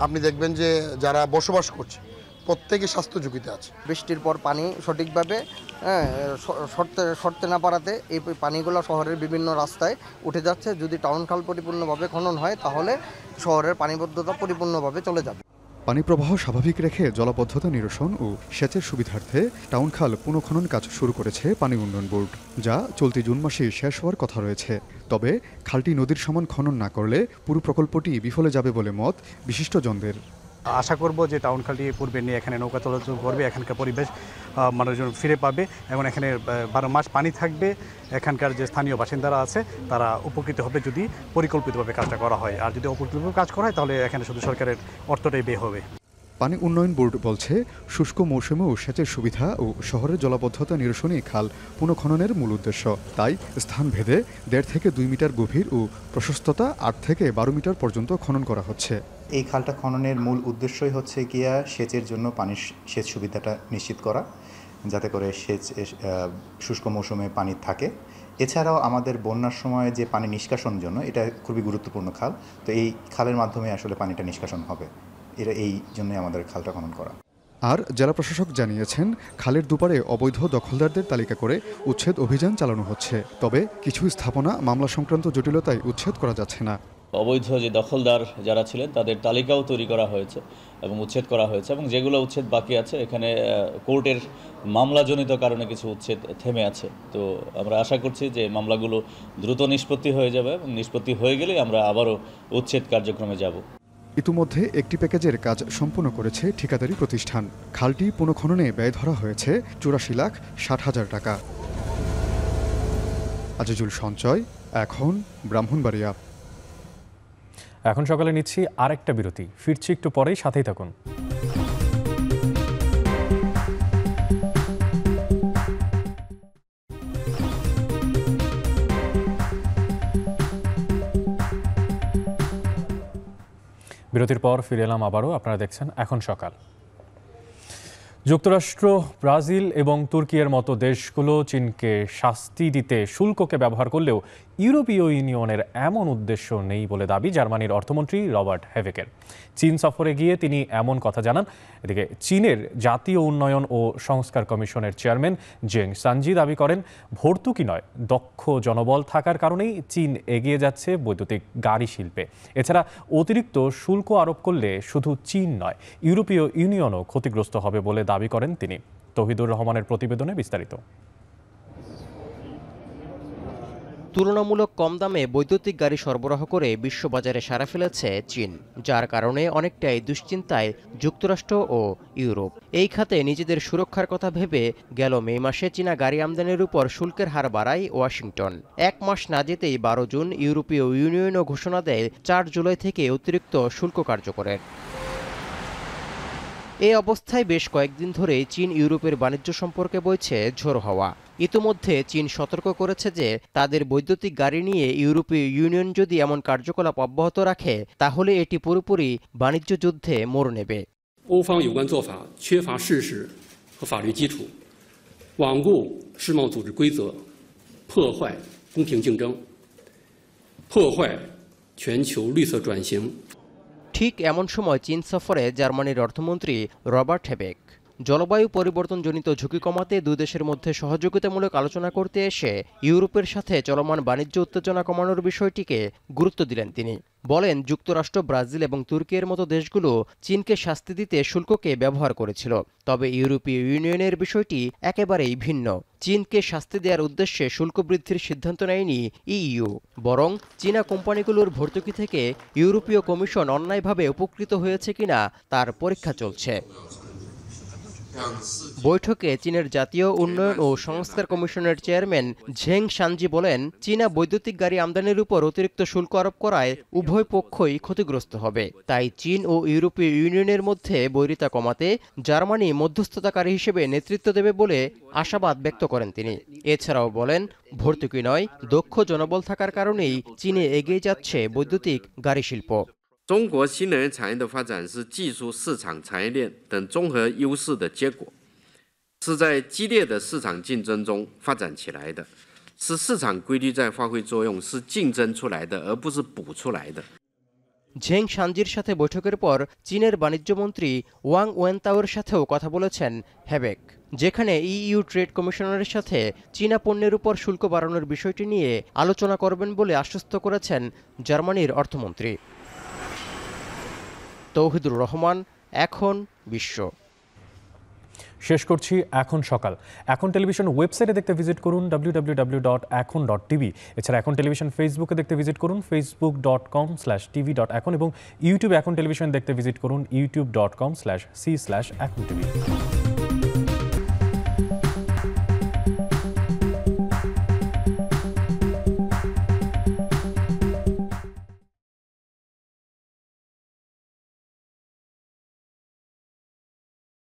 আপনি দেখবেন যে যারা বসবাস করছে প্রত্যেকে স্বাস্থ্য ঝুঁকিতে আছে। বৃষ্টির পর পানি সঠিকভাবে সরতে না পারাতে এই পানিগুলো শহরের বিভিন্ন রাস্তায় উঠে যাচ্ছে। যদি টাউন খাল পরিপূর্ণভাবে খনন হয় তাহলে শহরের পানিবদ্ধতা পরিপূর্ণভাবে চলে যাবে। পানি প্রবাহ স্বাভাবিক রেখে জলাবদ্ধতা নিরসন ও সেচের সুবিধার্থে টাউন খাল পুনঃখনন কাজ শুরু করেছে পানি উন্নয়ন বোর্ড, যা চলতি জুন মাসে শেষ হওয়ার কথা রয়েছে। তবে খালটি নদীর সমান খনন না করলে পুরো প্রকল্পটি বিফলে যাবে বলে মত বিশিষ্টজনদের। আশা করব যে টাউন খালটি পূর্বে নিয়ে এখানে নৌকা চলাচল করবে, এখানকার পরিবেশ মানুষজন ফিরে পাবে এবং এখানে 12 মাস পানি থাকবে। এখানকার যে স্থানীয় বাসিন্দারা আছে তারা উপকৃত হবে যদি পরিকল্পিতভাবে কাজটা করা হয়। আর যদি অপরিকল্পিতভাবে কাজ করা হয় তাহলে এখানে শুধু সরকারের অর্থটাই ব্যয় হবে। পানি উন্নয়ন বোর্ড বলছে, শুষ্ক মৌসুমেও সেচের সুবিধা ও শহরের জলাবদ্ধতা নিরসনই খাল পুনঃখননের মূল উদ্দেশ্য। তাই স্থান ভেদে 1.5 থেকে 2 মিটার গভীর ও প্রশস্ততা 8 থেকে 12 মিটার পর্যন্ত খনন করা হচ্ছে। এই খালটা খননের মূল উদ্দেশ্যই হচ্ছে গিয়া সেচের জন্য পানির সেচ সুবিধাটা নিশ্চিত করা, যাতে করে সেচ শুষ্ক মৌসুমে পানি থাকে। এছাড়াও আমাদের বন্যার সময় যে পানি নিষ্কাশনের জন্য এটা খুবই গুরুত্বপূর্ণ খাল, তো এই খালের মাধ্যমে আসলে পানিটা নিষ্কাশন হবে, এটা এই জন্যই আমাদের খালটা খনন করা। আর জেলা প্রশাসক জানিয়েছেন, খালের দুপারে অবৈধ দখলদারদের তালিকা করে উচ্ছেদ অভিযান চালানো হচ্ছে। তবে কিছু স্থাপনা মামলা সংক্রান্ত জটিলতায় উচ্ছেদ করা যাচ্ছে না। অবৈধ যে দখলদার যারা ছিলেন তাদের তালিকাও তৈরি করা হয়েছে এবং উচ্ছেদ করা হয়েছে, এবং যেগুলো উচ্ছেদ বাকি আছে এখানে কোর্টের মামলাজনিত কারণে কিছু উচ্ছেদ থেমে আছে। তো আমরা আশা করছি যে মামলাগুলো দ্রুত নিষ্পত্তি হয়ে যাবে এবং নিষ্পত্তি হয়ে গেলেই আমরা আবারও উচ্ছেদ কার্যক্রমে যাব। ইতিমধ্যে একটি প্যাকেজের কাজ সম্পন্ন করেছে ঠিকাদারি প্রতিষ্ঠান। খালটি পুনঃখননে ব্যয় ধরা হয়েছে ৮৪,৬০,০০০ টাকা। আজিজুল সঞ্চয়, এখন ব্রাহ্মণবাড়িয়া। এখন সকালে নিচ্ছি আরেকটা বিরতি, ফিরছি একটু পরেই, সাথেই থাকুন। বিরতির পর ফিরে এলাম আবারও, আপনারা দেখছেন এখন সকাল। যুক্তরাষ্ট্র, ব্রাজিল এবং তুর্কির মতো দেশগুলো চীনকে শাস্তি দিতে শুল্ককে ব্যবহার করলেও ইউরোপীয় ইউনিয়নের এমন উদ্দেশ্য নেই বলে দাবি জার্মানির অর্থমন্ত্রী রবার্ট হেবেকের। চীন সফরে গিয়ে তিনি এমন কথা জানান। এদিকে চীনের জাতীয় উন্নয়ন ও সংস্কার কমিশনের চেয়ারম্যান জেং সানজি দাবি করেন, ভর্তুকি নয়, দক্ষ জনবল থাকার কারণেই চীন এগিয়ে যাচ্ছে বৈদ্যুতিক গাড়ি শিল্পে। এছাড়া অতিরিক্ত শুল্ক আরোপ করলে শুধু চীন নয়, ইউরোপীয় ইউনিয়নও ক্ষতিগ্রস্ত হবে বলে দাবি করেন তিনি। তৌহিদুর রহমানের প্রতিবেদনে বিস্তারিত। তুলনামূলক কম দামে বৈদ্যুতিক গাড়ি সরবরাহ করে বিশ্ববাজারে সাড়া ফেলেছে চীন, যার কারণে অনেকটাই দুশ্চিন্তায় যুক্তরাষ্ট্র ও ইউরোপ। এই খাতে নিজেদের সুরক্ষার কথা ভেবে গেল মে মাসে চীনা গাড়ি আমদানির উপর শুল্কের হার বাড়ায় ওয়াশিংটন। এক মাস না যেতেই ১২ জুন ইউরোপীয় ইউনিয়নও ঘোষণা দেয় ৪ জুলাই থেকে অতিরিক্ত শুল্ক কার্যকরের। এই অবস্থায় বেশ কয়েকদিন ধরে চীন ইউরোপের বাণিজ্য সম্পর্কে বইছে ঝোড়ো হাওয়া। ইতোমধ্যে চীন সতর্ক করেছে যে তাদের বৈদ্যুতিক গাড়ি নিয়ে ইউরোপীয় ইউনিয়ন যদি এমন কার্যকলাপ অব্যাহত রাখে তাহলে এটি পুরোপুরি বাণিজ্য যুদ্ধে মোড় নেবে। 欧方有关做法缺乏事实和法律基础，罔顾世贸组织规则，破坏公平竞争，破坏全球绿色转型。 ঠিক এমন সময় চীন সফরে জার্মানির অর্থমন্ত্রী রবার্ট হেবেক। জলবায়ু পরিবর্তনজনিত ঝুঁকি কমাতে দুই দেশের মধ্যে সহযোগিতামূলক আলোচনা করতে এসে ইউরোপের সাথে চলমান বাণিজ্য উত্তেজনা কমানোর বিষয়টিকে গুরুত্ব দিলেন তিনি। বলেন, যুক্তরাষ্ট্র, ব্রাজিল এবং তুর্কির মতো দেশগুলো চীনকে শাস্তি দিতে শুল্ককে ব্যবহার করেছিল, তবে ইউরোপীয় ইউনিয়নের বিষয়টি একেবারেই ভিন্ন। চীনকে শাস্তি দেওয়ার উদ্দেশ্যে শুল্ক বৃদ্ধির সিদ্ধান্ত নেয়নি ইইউ, বরং চীনা কোম্পানিগুলোর ভর্তুকি থেকে ইউরোপীয় কমিশন অন্যায়ভাবে উপকৃত হয়েছে কিনা তার পরীক্ষা চলছে। বৈঠকে চীনের জাতীয় উন্নয়ন ও সংস্কার কমিশনের চেয়ারম্যান ঝেং সানজি বলেন, চীনা বৈদ্যুতিক গাড়ি আমদানির উপর অতিরিক্ত শুল্ক আরোপ করায় উভয় পক্ষই ক্ষতিগ্রস্ত হবে। তাই চীন ও ইউরোপীয় ইউনিয়নের মধ্যে বৈরিতা কমাতে জার্মানি মধ্যস্থতাকারী হিসেবে নেতৃত্ব দেবে বলে আশাবাদ ব্যক্ত করেন তিনি। এছাড়াও বলেন, ভর্তুকি নয়, দক্ষ জনবল থাকার কারণেই চীনে এগিয়ে যাচ্ছে বৈদ্যুতিক গাড়ি শিল্প। 中国新能源产业的发展是技术、市场、产业链等综合优势的结果，是在激烈的市场竞争中发展起来的，是市场规律在发挥作用，是竞争出来的，而不是补出来的。ঝেং সানজির সাথে বৈঠকের পর চীনের বাণিজ্যমন্ত্রী ওয়াং ওয়েনতাওয়ের সাথেও কথা বলেছেন হেবেক, যেখানে ইইউ ট্রেড কমিশনারের সাথে চীনা পণ্যের উপর শুল্ক বাড়ানোর বিষয়টি নিয়ে আলোচনা করবেন বলে আশ্বস্ত করেছেন জার্মানির অর্থমন্ত্রী। তৌহিদুর রহমান, এখন বিশ্ব। শেষ করছি এখন সকাল। এখন টেলিভিশন ওয়েবসাইটে দেখতে ভিজিট করুন www.ekon.tv। এছাড়া এখন টেলিভিশন ফেসবুকে দেখতে ভিজিট করুন facebook.com/tv.ekon এবং ইউটিউবে এখন টেলিভিশন দেখতে ভিজিট করুন youtube.com/c/ekontv।